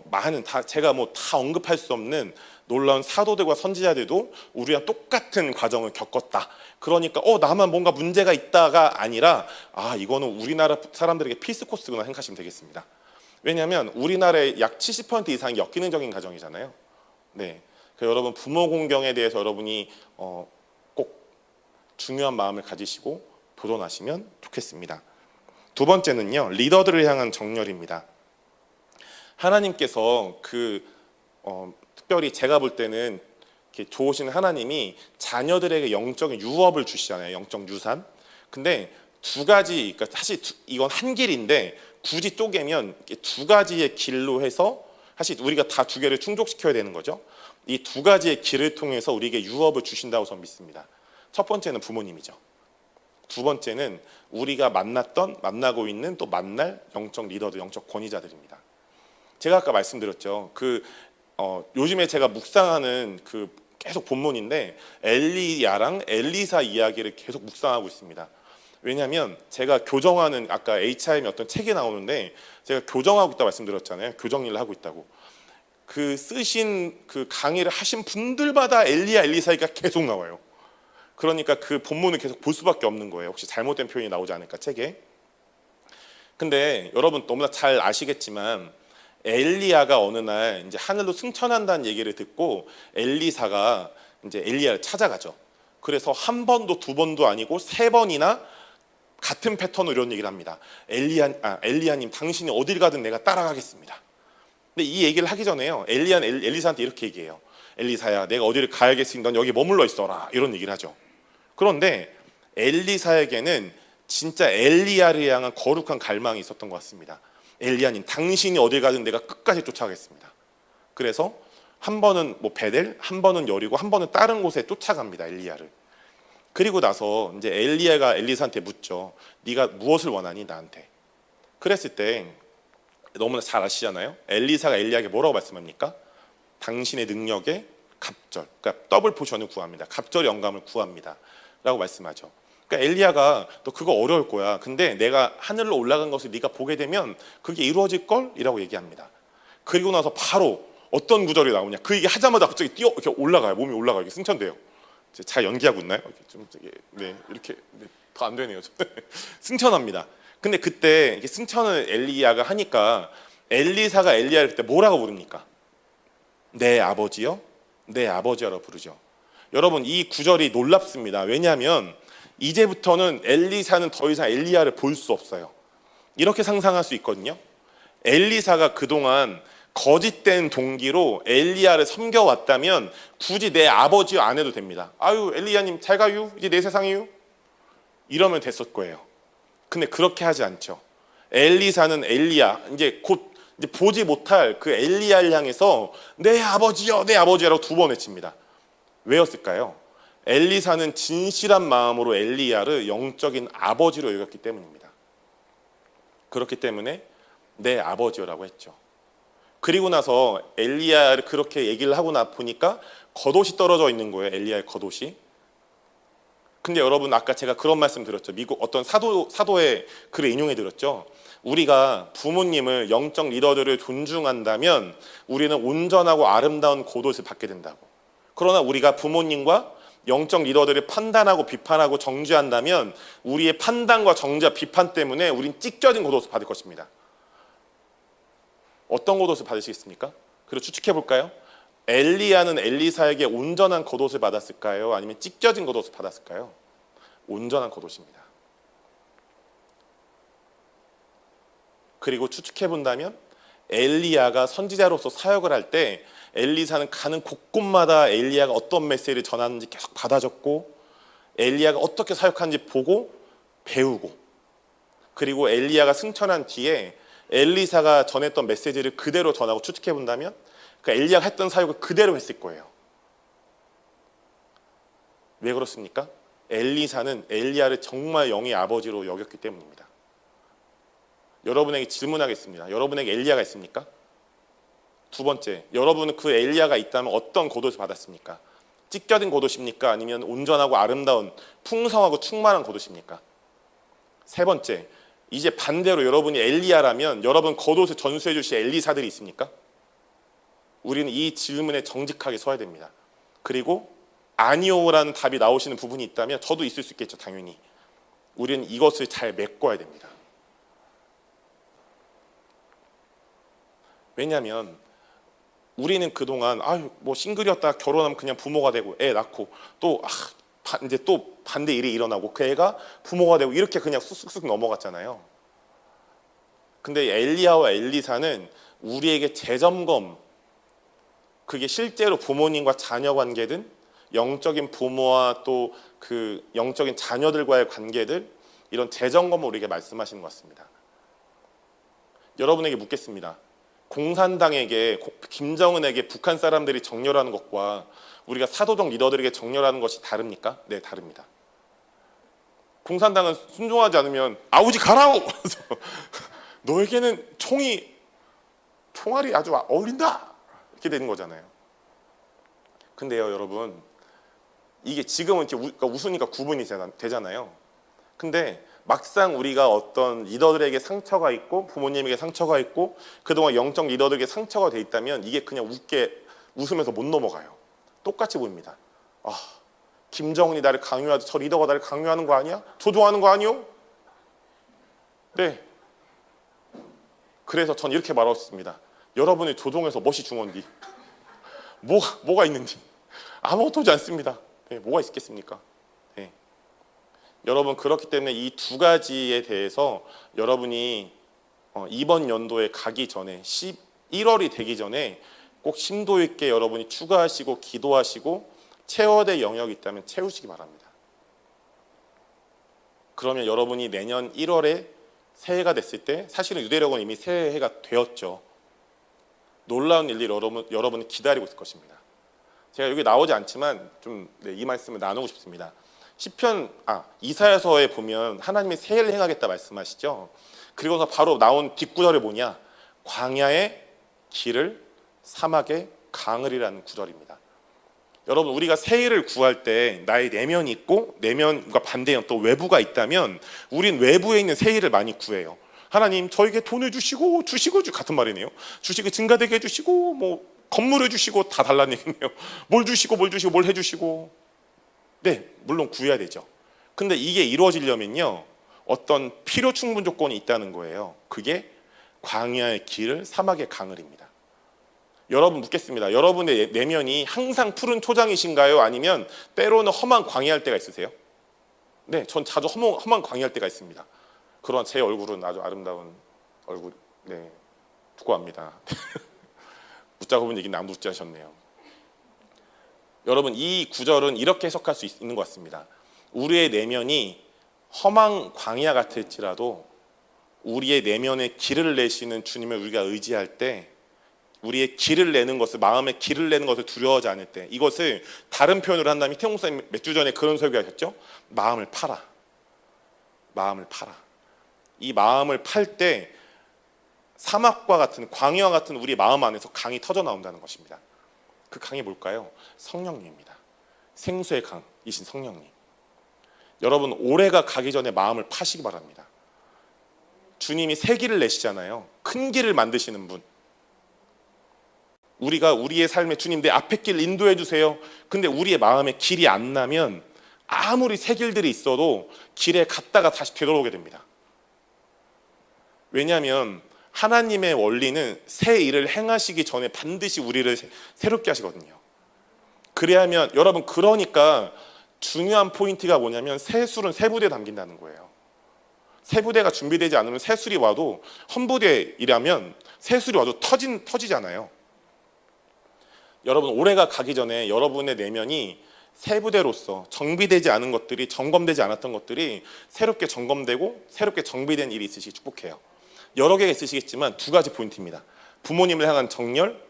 많은 제가 다 언급할 수 없는 놀라운 사도들과 선지자들도 우리랑 똑같은 과정을 겪었다. 그러니까 나만 뭔가 문제가 있다가 아니라 이거는 우리나라 사람들에게 필수 코스구나 생각하시면 되겠습니다. 왜냐하면 우리나라의 약 70% 이상이 역기능적인 가정이잖아요. 네, 여러분, 부모 공경에 대해서 여러분이 꼭 중요한 마음을 가지시고 도전하시면 좋겠습니다. 두 번째는요, 리더들을 향한 정렬입니다. 하나님께서 특별히 제가 볼 때는 좋으신 하나님이 자녀들에게 영적인 유업을 주시잖아요. 영적 유산. 근데 두 가지, 그러니까 사실 이건 한 길인데 굳이 쪼개면 두 가지의 길로 해서 사실 우리가 다 두 개를 충족시켜야 되는 거죠. 이 두 가지의 길을 통해서 우리에게 유업을 주신다고 저는 믿습니다. 첫 번째는 부모님이죠. 두 번째는 우리가 만나고 있는, 또 만날 영적 리더들, 영적 권위자들입니다. 제가 아까 말씀드렸죠. 요즘에 제가 묵상하는 계속 본문인데 엘리야랑 엘리사 이야기를 계속 묵상하고 있습니다. 왜냐하면 제가 교정하는, 아까 HIM의 어떤 책에 나오는데 제가 교정하고 있다고 말씀드렸잖아요. 교정 일을 하고 있다고. 쓰신 강의를 하신 분들마다 엘리사 얘기가 계속 나와요. 그러니까 본문을 계속 볼 수밖에 없는 거예요. 혹시 잘못된 표현이 나오지 않을까, 책에. 근데 여러분 너무나 잘 아시겠지만 엘리야가 어느 날 이제 하늘로 승천한다는 얘기를 듣고 엘리사가 이제 엘리야를 찾아가죠. 그래서 한 번도 두 번도 아니고 세 번이나 같은 패턴으로 이런 얘기를 합니다. 엘리야님, 당신이 어딜 가든 내가 따라가겠습니다. 근데 이 얘기를 하기 전에요, 엘리야는 엘리사한테 이렇게 얘기해요. 엘리사야, 내가 어디를 가야겠으니 넌 여기 머물러 있어라, 이런 얘기를 하죠. 그런데 엘리사에게는 진짜 엘리야를 향한 거룩한 갈망이 있었던 것 같습니다. 엘리야님, 당신이 어딜 가든 내가 끝까지 쫓아가겠습니다. 그래서 한 번은 베델, 한 번은 여리고, 한 번은 다른 곳에 쫓아갑니다, 엘리야를. 그리고 나서 이제 엘리야가 엘리사한테 묻죠. 네가 무엇을 원하니, 나한테? 그랬을 때 너무나 잘 아시잖아요. 엘리사가 엘리야에게 뭐라고 말씀합니까? 당신의 능력에 갑절, 그러니까 더블 포션을 구합니다. 갑절의 영감을 구합니다 라고 말씀하죠. 그러니까 엘리야가 너 그거 어려울 거야. 근데 내가 하늘로 올라간 것을 네가 보게 되면 그게 이루어질 걸? 이라고 얘기합니다. 그리고 나서 바로 어떤 구절이 나오냐. 그 얘기 하자마자 갑자기 이렇게 올라가요. 몸이 올라가요. 이렇게 승천돼요. 잘 연기하고 있나요? 이렇게 더 안 되네요. 승천합니다. 근데 그때 승천을 엘리야가 하니까 엘리사가 엘리야를 그때 뭐라고 부릅니까? 내 아버지요, 내 아버지라고 부르죠. 여러분, 이 구절이 놀랍습니다. 왜냐하면 이제부터는 엘리사는 더 이상 엘리야를 볼 수 없어요. 이렇게 상상할 수 있거든요. 엘리사가 그동안 거짓된 동기로 엘리야를 섬겨왔다면 굳이 내 아버지 안 해도 됩니다. 아유, 엘리야님 잘 가유, 이제 내 세상이유, 이러면 됐을 거예요. 근데 그렇게 하지 않죠. 엘리사는 엘리야, 이제 곧 이제 보지 못할 그 엘리야를 향해서 내 아버지여, 내 아버지라고 두 번 외칩니다. 왜였을까요? 엘리사는 진실한 마음으로 엘리야를 영적인 아버지로 여겼기 때문입니다. 그렇기 때문에 내 아버지라고 했죠. 그리고 나서 엘리야를 그렇게 얘기를 하고 나 보니까 겉옷이 떨어져 있는 거예요. 엘리야의 겉옷이. 근데 여러분, 아까 제가 그런 말씀 드렸죠. 미국 어떤 사도의 글을 인용해 드렸죠. 우리가 부모님을, 영적 리더들을 존중한다면 우리는 온전하고 아름다운 겉옷을 받게 된다고. 그러나 우리가 부모님과 영적 리더들을 판단하고 비판하고 정죄한다면 우리의 판단과 정죄와 비판 때문에 우린 찢겨진 겉옷을 받을 것입니다. 어떤 겉옷을 받으시겠습니까? 그리고 추측해 볼까요? 엘리야는 엘리사에게 온전한 겉옷을 받았을까요? 아니면 찢겨진 겉옷을 받았을까요? 온전한 겉옷입니다. 그리고 추측해 본다면 엘리야가 선지자로서 사역을 할 때 엘리사는 가는 곳곳마다 엘리야가 어떤 메시지를 전하는지 계속 받아 적고 엘리야가 어떻게 사역하는지 보고 배우고, 그리고 엘리야가 승천한 뒤에 엘리사가 전했던 메시지를 그대로 전하고 추측해 본다면 그 엘리야가 했던 사역을 그대로 했을 거예요. 왜 그렇습니까? 엘리사는 엘리야를 정말 영의 아버지로 여겼기 때문입니다. 여러분에게 질문하겠습니다. 여러분에게 엘리야가 있습니까? 두 번째, 여러분은 그 엘리야가 있다면 어떤 겉옷을 받았습니까? 찢겨진 겉옷입니까? 아니면 온전하고 아름다운 풍성하고 충만한 겉옷입니까? 세 번째, 이제 반대로 여러분이 엘리야라면 여러분 겉옷을 전수해 주실 엘리사들이 있습니까? 우리는 이 질문에 정직하게 서야 됩니다. 그리고 아니오라는 답이 나오시는 부분이 있다면 저도 있을 수 있겠죠, 당연히. 우리는 이것을 잘 메꿔야 됩니다. 왜냐하면 우리는 그동안 뭐 싱글이었다 결혼하면 그냥 부모가 되고 애 낳고 또 이제 또 반대 일이 일어나고 그 애가 부모가 되고 이렇게 그냥 쑥쑥 넘어갔잖아요. 근데 엘리야와 엘리사는 우리에게 재점검, 그게 실제로 부모님과 자녀 관계든 영적인 부모와 또 그 영적인 자녀들과의 관계들, 이런 재점검을 우리에게 말씀하시는 것 같습니다. 여러분에게 묻겠습니다. 공산당에게, 김정은에게 북한 사람들이 정렬하는 것과 우리가 사도적 리더들에게 정렬하는 것이 다릅니까? 네, 다릅니다. 공산당은 순종하지 않으면 아우지 가라오! 너에게는 총알이 아주 어울린다! 이렇게 되는 거잖아요. 근데요, 여러분, 이게 지금은 이렇게 웃으니까 구분이 되잖아요. 근데 막상 우리가 어떤 리더들에게 상처가 있고 부모님에게 상처가 있고 그동안 영적 리더들에게 상처가 돼 있다면 이게 그냥 웃으면서 못 넘어가요. 똑같이 보입니다. 김정은이 나를 강요하지, 저 리더가 나를 강요하는 거 아니야? 조종하는 거 아니요? 네. 그래서 전 이렇게 말하고 싶습니다. 여러분이 조종해서 멋이 중원디 뭐가 있는지 아무것도 하지 않습니다. 네, 뭐가 있겠습니까? 네. 여러분, 그렇기 때문에 이 두 가지에 대해서 여러분이 이번 연도에 가기 전에 11월이 되기 전에 꼭 심도 있게 여러분이 추가하시고 기도하시고 채워야 될 영역이 있다면 채우시기 바랍니다. 그러면 여러분이 내년 1월에 새해가 됐을 때 사실은 유대력은 이미 새해가 되었죠. 놀라운 일이 여러분이 기다리고 있을 것입니다. 제가 여기 나오지 않지만 좀 이 말씀을 나누고 싶습니다. 이사야서에 보면 하나님이 새해를 행하겠다 말씀하시죠. 그리고서 바로 나온 뒷구절이 뭐냐? 광야의 길을 사막의 강을이라는 구절입니다. 여러분, 우리가 새해를 구할 때 나의 내면이 있고 내면과 반대인 또 외부가 있다면 우린 외부에 있는 새해를 많이 구해요. 하나님, 저에게 돈을 주시고 같은 말이네요. 주식을 증가되게 해주시고 뭐 건물을 주시고 다 달라는 얘기네요. 뭘 주시고 뭘 해주시고. 네, 물론 구해야 되죠. 근데 이게 이루어지려면요, 어떤 필요 충분 조건이 있다는 거예요. 그게 광야의 길을 사막의 강을입니다. 여러분 묻겠습니다. 여러분의 내면이 항상 푸른 초장이신가요? 아니면 때로는 험한 광야할 때가 있으세요? 네, 전 자주 험한 광야할 때가 있습니다. 그런 제 얼굴은 아주 아름다운 얼굴, 네, 두고 합니다. 묻자고 본 얘기는 안 묻지 하셨네요. 여러분, 이 구절은 이렇게 해석할 수 있는 것 같습니다. 우리의 내면이 험한 광야 같을지라도 우리의 내면에 길을 내시는 주님을 우리가 의지할 때, 우리의 길을 내는 것을, 마음의 길을 내는 것을 두려워하지 않을 때, 이것을 다른 표현으로 한다면 태용 목사님 몇 주 전에 그런 설교하셨죠? 마음을 팔아. 마음을 팔아. 이 마음을 팔 때 사막과 같은, 광야와 같은 우리 마음 안에서 강이 터져 나온다는 것입니다. 그 강이 뭘까요? 성령님입니다. 생수의 강이신 성령님. 여러분, 올해가 가기 전에 마음을 파시기 바랍니다. 주님이 새 길을 내시잖아요. 큰 길을 만드시는 분. 우리가 우리의 삶에 주님 내 앞에 길 인도해 주세요. 근데 우리의 마음에 길이 안 나면 아무리 새 길들이 있어도 길에 갔다가 다시 되돌아오게 됩니다. 왜냐하면 하나님의 원리는 새 일을 행하시기 전에 반드시 우리를 새롭게 하시거든요. 그래야면 여러분, 그러니까 중요한 포인트가 뭐냐면 새 술은 새 부대에 담긴다는 거예요. 새 부대가 준비되지 않으면 새 술이 와도, 헌부대이라면 새 술이 와도 터지잖아요. 여러분, 올해가 가기 전에 여러분의 내면이 새 부대로서 정비되지 않은 것들이, 점검되지 않았던 것들이 새롭게 점검되고 새롭게 정비된 일이 있으시기 축복해요. 여러 개가 있으시겠지만 두 가지 포인트입니다. 부모님을 향한 정열,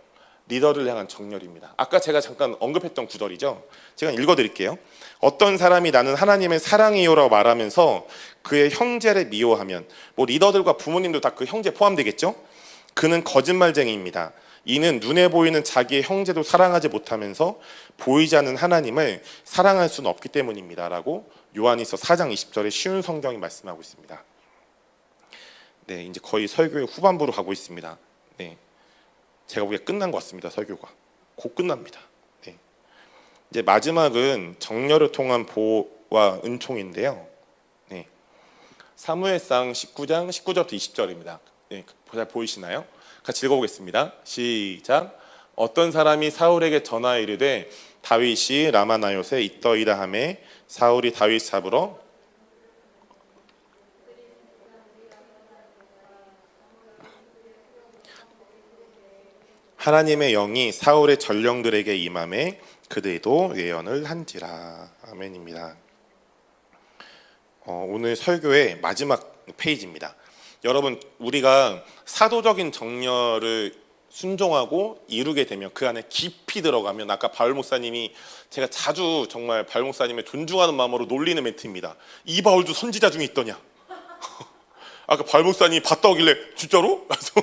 리더를 향한 정열입니다. 아까 제가 잠깐 언급했던 구절이죠. 제가 읽어드릴게요. 어떤 사람이 나는 하나님의 사랑이요라고 말하면서 그의 형제를 미워하면, 뭐 리더들과 부모님도 다 그 형제 포함되겠죠. 그는 거짓말쟁이입니다. 이는 눈에 보이는 자기의 형제도 사랑하지 못하면서 보이지 않는 하나님을 사랑할 수는 없기 때문입니다. 라고 요한일서 4장 20절에 쉬운 성경이 말씀하고 있습니다. 네, 이제 거의 설교의 후반부로 가고 있습니다. 네, 제가 보기에 끝난 것 같습니다. 설교가 곧 끝납니다. 네, 이제 마지막은 정열을 통한 보호와 은총인데요. 네, 사무엘상 19장 19절부터 20절입니다. 네, 잘 보이시나요? 같이 읽어보겠습니다. 시작. 어떤 사람이 사울에게 전하여 이르되 다윗이 라마나요에 있더이다 하매 사울이 다윗 잡으러 하나님의 영이 사울의 전령들에게 임함에 그들도 예언을 한지라. 아멘입니다. 오늘 설교의 마지막 페이지입니다. 여러분, 우리가 사도적인 정열을 순종하고 이루게 되면, 그 안에 깊이 들어가면, 아까 바울 목사님이, 제가 자주 정말 바울 목사님의 존중하는 마음으로 놀리는 멘트입니다. 이 바울도 선지자 중에 있더냐. 아까 바울 목사님이 봤다 오길래 진짜로? 그래서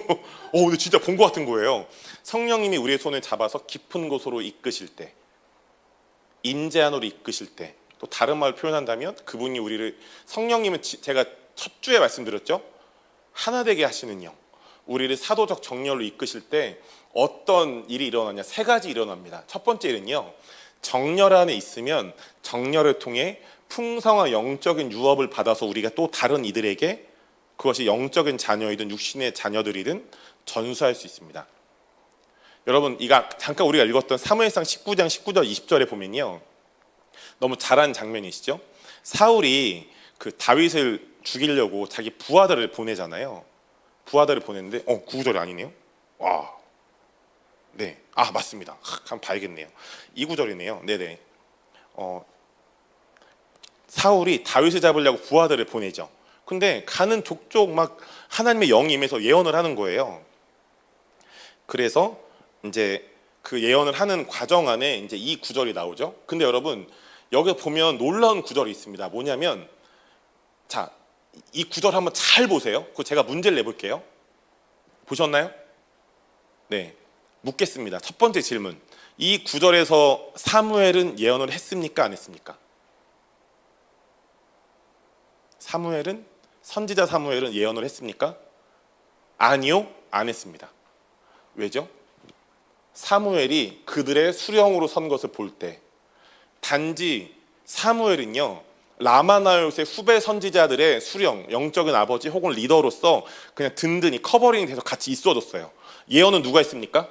근데 진짜 본 것 같은 거예요. 성령님이 우리의 손을 잡아서 깊은 곳으로 이끄실 때, 인재 안으로 이끄실 때, 또 다른 말을 표현한다면 그분이 우리를, 성령님은 제가 첫 주에 말씀드렸죠. 하나 되게 하시는 영, 우리를 사도적 정열로 이끄실 때 어떤 일이 일어나냐? 세 가지 일어납니다. 첫 번째 일은요, 정열 안에 있으면 정열을 통해 풍성한 영적인 유업을 받아서 우리가 또 다른 이들에게, 그것이 영적인 자녀이든 육신의 자녀들이든 전수할 수 있습니다. 여러분, 이거 잠깐 우리가 읽었던 사무엘상 19장 19절 20절에 보면요, 너무 잘한 장면이시죠? 사울이 그 다윗을 죽이려고 자기 부하들을 보내잖아요. 부하들을 보냈는데 9절이 아니네요. 와, 네, 맞습니다. 한번 봐야겠네요. 이 구절이네요. 네네. 사울이 다윗을 잡으려고 부하들을 보내죠. 근데 가는 족족 막 하나님의 영이 임해서 예언을 하는 거예요. 그래서 이제 그 예언을 하는 과정 안에 이제 이 구절이 나오죠. 근데 여러분, 여기 보면 놀라운 구절이 있습니다. 뭐냐면, 자, 이 구절 한번 잘 보세요. 그거 제가 문제를 내볼게요. 보셨나요? 네, 묻겠습니다. 첫 번째 질문. 이 구절에서 사무엘은 예언을 했습니까? 안 했습니까? 선지자 사무엘은 예언을 했습니까? 아니요, 안 했습니다. 왜죠? 사무엘이 그들의 수령으로 선 것을 볼 때, 단지 사무엘은요, 라마나요의 후배 선지자들의 수령, 영적인 아버지 혹은 리더로서 그냥 든든히 커버링이 돼서 같이 있어줬어요. 예언은 누가 했습니까?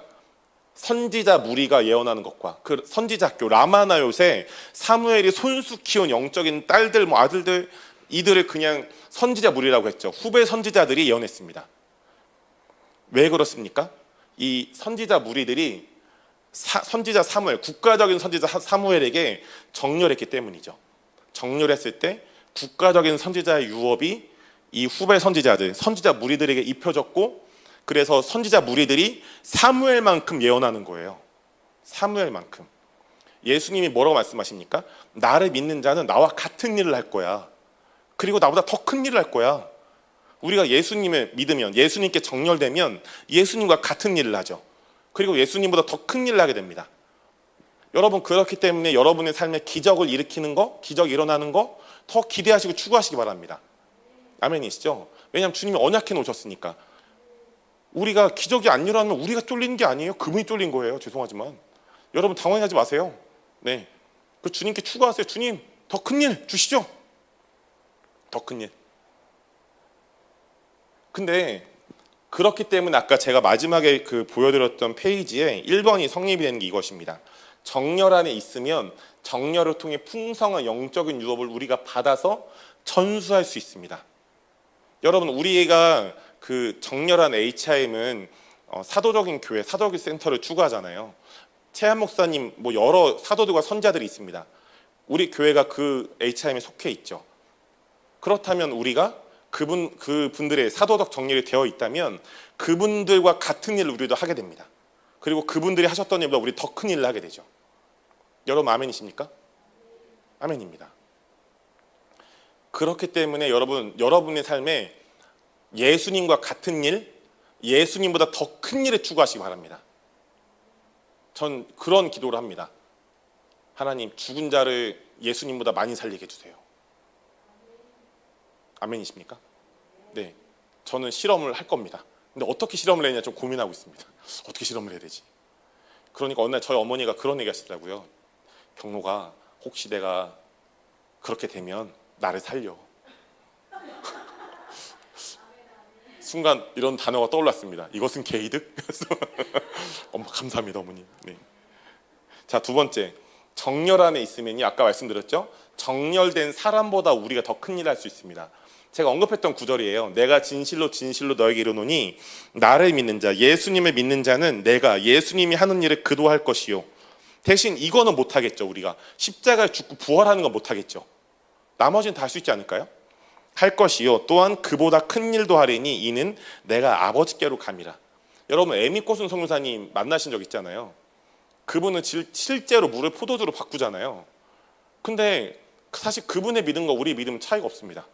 선지자 무리가 예언하는 것과 그 선지자 학교 라마나요새 사무엘이 손수 키운 영적인 딸들 뭐 아들들 이들을 그냥 선지자 무리라고 했죠. 후배 선지자들이 예언했습니다. 왜 그렇습니까? 이 선지자 무리들이 선지자 사무엘, 국가적인 선지자 사무엘에게 정렬했기 때문이죠. 정렬했을 때 국가적인 선지자의 유업이 이 후배 선지자들, 선지자 무리들에게 입혀졌고, 그래서 선지자 무리들이 사무엘만큼 예언하는 거예요. 사무엘만큼. 예수님이 뭐라고 말씀하십니까? 나를 믿는 자는 나와 같은 일을 할 거야. 그리고 나보다 더 큰 일을 할 거야. 우리가 예수님을 믿으면, 예수님께 정렬되면 예수님과 같은 일을 하죠. 그리고 예수님보다 더 큰 일을 하게 됩니다. 여러분, 그렇기 때문에 여러분의 삶에 기적을 일으키는 거, 기적이 일어나는 거 더 기대하시고 추구하시기 바랍니다. 아멘이시죠? 왜냐하면 주님이 언약해 놓으셨으니까. 우리가 기적이 안 일어나면 우리가 쫄리는 게 아니에요. 그분이 쫄린 거예요. 죄송하지만 여러분 당황하지 마세요. 네, 그 주님께 추구하세요. 주님 더 큰 일 주시죠. 더 큰 일. 근데 그렇기 때문에 아까 제가 마지막에 그 보여드렸던 페이지에 1번이 성립이 되는 게 이것입니다. 정렬 안에 있으면 정렬을 통해 풍성한 영적인 유업을 우리가 받아서 전수할 수 있습니다. 여러분, 우리가 그 정렬한 HIM은 사도적인 교회, 사도적인 센터를 추구하잖아요. 최한 목사님, 뭐 여러 사도들과 선자들이 있습니다. 우리 교회가 그 HIM에 속해 있죠. 그렇다면 우리가 그분들의 사도적 정렬이 되어 있다면 그분들과 같은 일을 우리도 하게 됩니다. 그리고 그분들이 하셨던 일보다 우리 더 큰 일을 하게 되죠. 여러분 아멘이십니까? 아멘입니다. 그렇기 때문에 여러분의 삶에 예수님과 같은 일, 예수님보다 더 큰 일을 추구하시기 바랍니다. 전 그런 기도를 합니다. 하나님, 죽은 자를 예수님보다 많이 살리게 해주세요. 아멘이십니까? 네, 저는 실험을 할 겁니다. 근데 어떻게 실험을 해야 되냐 좀 고민하고 있습니다. 어떻게 실험을 해야 되지? 그러니까 어느 날 저희 어머니가 그런 얘기 하시더라고요. 경로가, 혹시 내가 그렇게 되면 나를 살려. 순간 이런 단어가 떠올랐습니다. 이것은 개이득? 엄마 감사합니다, 어머니. 네. 자, 두 번째, 정렬 안에 있으면이 아까 말씀드렸죠. 정렬된 사람보다 우리가 더 큰 일을 할 수 있습니다. 제가 언급했던 구절이에요. 내가 진실로 진실로 너에게 이르노니 나를 믿는 자, 예수님을 믿는 자는 내가 예수님이 하는 일을 그도 할 것이요. 대신 이거는 못하겠죠. 우리가 십자가에 죽고 부활하는 건 못하겠죠. 나머지는 다 할 수 있지 않을까요? 할 것이요 또한 그보다 큰 일도 하리니 이는 내가 아버지께로 감이라. 여러분 에미꽃은 성교사님 만나신 적 있잖아요. 그분은 실제로 물을 포도주로 바꾸잖아요. 근데 사실 그분의 믿음과 우리 믿음은 차이가 없습니다.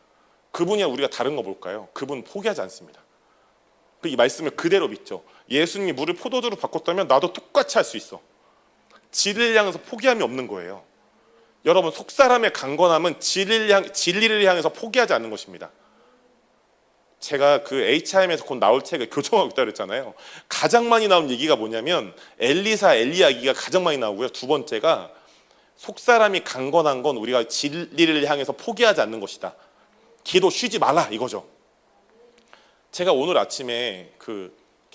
그분이랑 우리가 다른 거 볼까요? 그분 포기하지 않습니다. 이 말씀을 그대로 믿죠. 예수님이 물을 포도주로 바꿨다면 나도 똑같이 할 수 있어. 진리를 향해서 포기함이 없는 거예요. 여러분, 속사람의 강건함은 진리를 향해서 포기하지 않는 것입니다. 제가 그 HIM에서 곧 나올 책을 교정하고 있다고 그랬잖아요. 가장 많이 나온 얘기가 뭐냐면 엘리야 얘기가 가장 많이 나오고요. 두 번째가 속사람이 강건한 건 우리가 진리를 향해서 포기하지 않는 것이다. 기도 쉬지 말라 이거죠. 제가 오늘 아침에 이렇게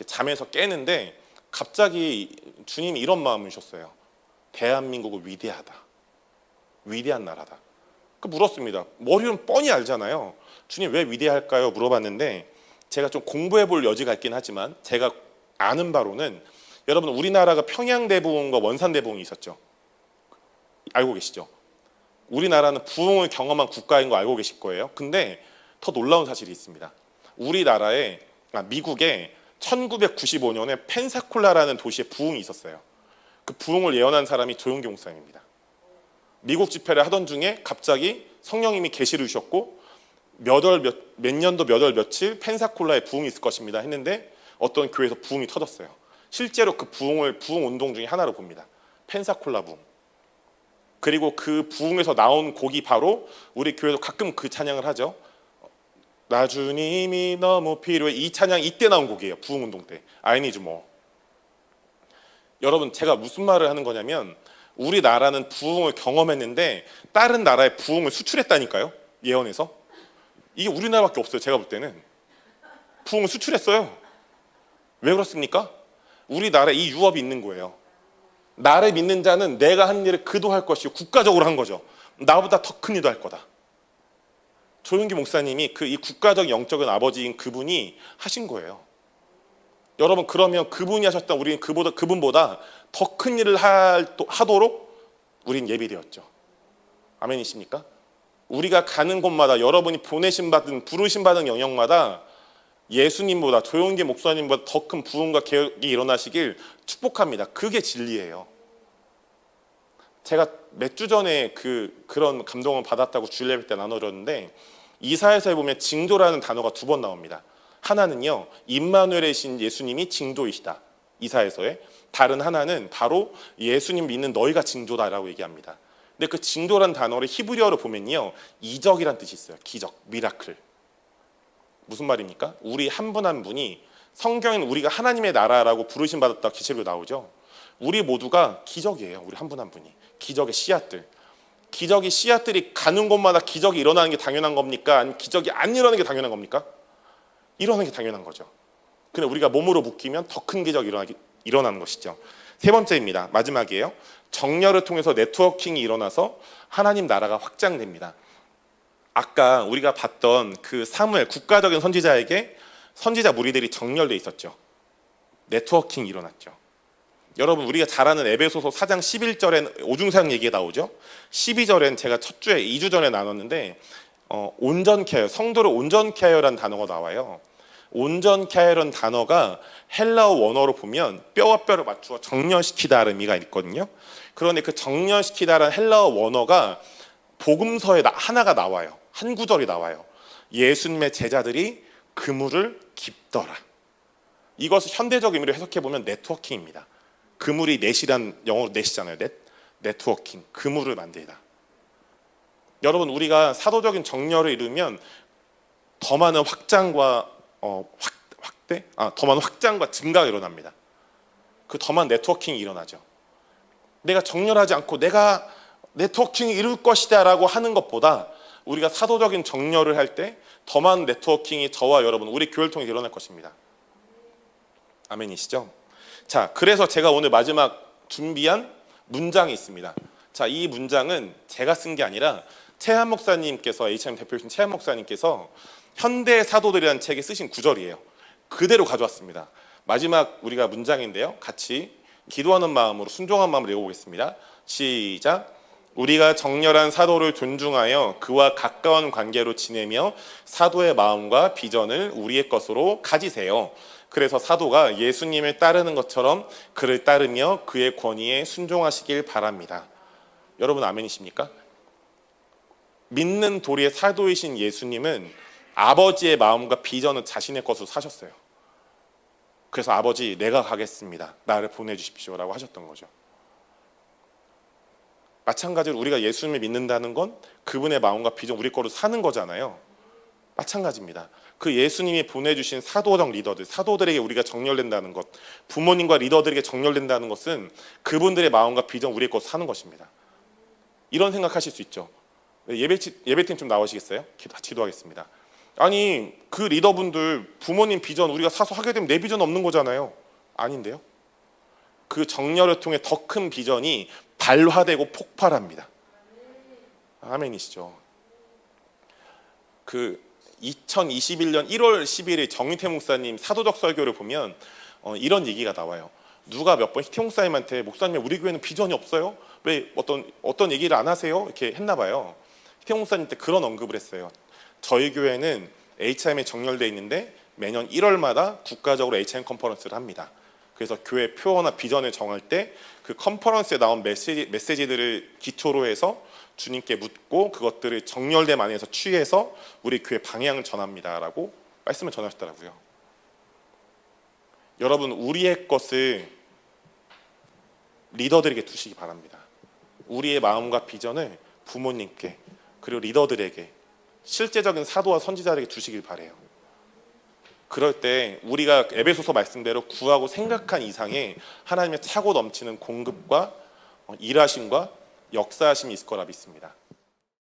잠에서 깨는데 갑자기 주님이 이런 마음을 주셨어요. 대한민국은 위대하다. 위대한 나라다. 물었습니다. 머리는 뻔히 알잖아요. 주님 왜 위대할까요? 물어봤는데 제가 좀 공부해 볼 여지가 있긴 하지만 제가 아는 바로는 여러분 우리나라가 평양대부흥과 원산대부흥이 있었죠. 알고 계시죠? 우리나라는 부흥을 경험한 국가인 거 알고 계실 거예요. 근데 더 놀라운 사실이 있습니다. 미국에 1995년에 펜사콜라라는 도시에 부흥이 있었어요. 그 부흥을 예언한 사람이 조용기 목사님입니다. 미국 집회를 하던 중에 갑자기 성령님이 계시를 주셨고 몇 년도 몇 월 며칠 펜사콜라에 부흥이 있을 것입니다 했는데 어떤 교회에서 부흥이 터졌어요. 실제로 그 부흥 운동 중에 하나로 봅니다. 펜사콜라 부흥. 그리고 그 부흥에서 나온 곡이 바로 우리 교회도 가끔 그 찬양을 하죠. 나 주님이 너무 필요해. 이 찬양 이때 나온 곡이에요. 부흥 운동 때. I need you more. 여러분 제가 무슨 말을 하는 거냐면 우리나라는 부흥을 경험했는데 다른 나라에 부흥을 수출했다니까요. 예언에서. 이게 우리나라밖에 없어요. 제가 볼 때는. 부흥을 수출했어요. 왜 그렇습니까? 우리나라에 이 유업이 있는 거예요. 나를 믿는 자는 내가 한 일을 그도 할 것이고 국가적으로 한 거죠. 나보다 더 큰 일도 할 거다. 조용기 목사님이 이 국가적 영적인 아버지인 그분이 하신 거예요. 여러분, 그러면 그분이 하셨던 우리는 그분보다 더 큰 일을 하도록 우린 예비되었죠. 아멘이십니까? 우리가 가는 곳마다 여러분이 부르심 받은 영역마다 예수님보다, 조용기 목사님보다 더 큰 부흥과 개혁이 일어나시길 축복합니다. 그게 진리예요. 제가 몇 주 전에 그런 감동을 받았다고 주일 예배 때 나눠드렸는데, 이사야서에 보면 징조라는 단어가 2번 나옵니다. 하나는요, 임마누엘의 신 예수님이 징조이시다, 이사야서에. 다른 하나는 바로 예수님 믿는 너희가 징조다라고 얘기합니다. 근데 그 징조라는 단어를 히브리어로 보면요, 이적이란 뜻이 있어요. 기적, 미라클. 무슨 말입니까? 우리 한 분 한 분이, 성경에는 우리가 하나님의 나라라고 부르심 받았다 기록으로 나오죠. 우리 모두가 기적이에요. 우리 한 분 한 분이 기적의 씨앗들. 기적의 씨앗들이 가는 곳마다 기적이 일어나는 게 당연한 겁니까? 아니면 기적이 안 일어나는 게 당연한 겁니까? 일어나는 게 당연한 거죠. 근데 우리가 몸으로 묶이면 더 큰 기적이 일어나는 것이죠. 세 번째입니다. 마지막이에요. 정렬을 통해서 네트워킹이 일어나서 하나님 나라가 확장됩니다. 아까 우리가 봤던 그 사무엘, 국가적인 선지자에게 선지자 무리들이 정렬돼 있었죠. 네트워킹이 일어났죠. 여러분, 우리가 잘 아는 에베소서 4장 11절엔 오중상 얘기가 나오죠. 12절엔 제가 첫 주에 2주 전에 나눴는데 온전케 하여, 성도를 온전케 하여라는 단어가 나와요. 온전케 하여라는 단어가 헬라어 원어로 보면 뼈와 뼈를 맞추어 정렬시키다라는 의미가 있거든요. 그런데 그 정렬시키다라는 헬라어 원어가 복음서에 하나가 나와요. 한 구절이 나와요. 예수님의 제자들이 그물을 깁더라. 이것을 현대적 의미로 해석해보면 네트워킹입니다. 그물이 넷이란, 영어로 넷이잖아요. 네트워킹, 그물을 만들다. 여러분, 우리가 사도적인 정렬을 이루면 더 많은 확장과 더 많은 확장과 증가가 일어납니다. 그 더 많은 네트워킹이 일어나죠. 내가 정렬하지 않고 내가 네트워킹이 이룰 것이다 라고 하는 것보다 우리가 사도적인 정렬을 할 때 더 많은 네트워킹이 저와 여러분, 우리 교회를 통해 일어날 것입니다. 아멘이시죠? 자, 그래서 제가 오늘 마지막 준비한 문장이 있습니다. 자, 이 문장은 제가 쓴 게 아니라 최한 목사님께서, HM 대표이신 최한 목사님께서 현대 사도들이라는 책에 쓰신 구절이에요. 그대로 가져왔습니다. 마지막 우리가 문장인데요, 같이 기도하는 마음으로, 순종한 마음으로 읽어보겠습니다. 시작. 우리가 정렬한 사도를 존중하여 그와 가까운 관계로 지내며 사도의 마음과 비전을 우리의 것으로 가지세요. 그래서 사도가 예수님을 따르는 것처럼 그를 따르며 그의 권위에 순종하시길 바랍니다. 여러분, 아멘이십니까? 믿는 도리의 사도이신 예수님은 아버지의 마음과 비전을 자신의 것으로 사셨어요. 그래서 아버지, 내가 가겠습니다, 나를 보내주십시오 라고 하셨던 거죠. 마찬가지로 우리가 예수님을 믿는다는 건 그분의 마음과 비전, 우리 거로 사는 거잖아요. 마찬가지입니다. 그 예수님이 보내주신 사도적 리더들, 사도들에게 우리가 정렬된다는 것, 부모님과 리더들에게 정렬된다는 것은 그분들의 마음과 비전, 우리의 것으로 사는 것입니다. 이런 생각하실 수 있죠. 예배팀 좀 나오시겠어요? 기도하겠습니다. 아니, 그 리더분들 부모님 비전 우리가 사서 하게 되면 내 비전 없는 거잖아요. 아닌데요. 그 정렬을 통해 더 큰 비전이 발화되고 폭발합니다. 아멘이시죠. 그 2021년 1월 10일에 정윤태 목사님 사도적 설교를 보면 이런 얘기가 나와요. 누가 몇 번 희태 목사님한테, 목사님 우리 교회는 비전이 없어요? 왜 어떤 얘기를 안 하세요? 이렇게 했나 봐요. 희태 목사님 때 그런 언급을 했어요. 저희 교회는 HM에 정렬되어 있는데 매년 1월마다 국가적으로 HM 컨퍼런스를 합니다. 그래서 교회 표어나 비전을 정할 때 그 컨퍼런스에 나온 메시지들을 기초로 해서 주님께 묻고 그것들을 정렬됨 안에서 취해서 우리 교회 방향을 전합니다 라고 말씀을 전하셨더라고요. 여러분, 우리의 것을 리더들에게 두시기 바랍니다. 우리의 마음과 비전을 부모님께, 그리고 리더들에게, 실제적인 사도와 선지자들에게 두시길 바라요. 그럴 때 우리가 에베소서 말씀대로 구하고 생각한 이상의 하나님의 차고 넘치는 공급과 일하심과 역사하심이 있을 거라 믿습니다.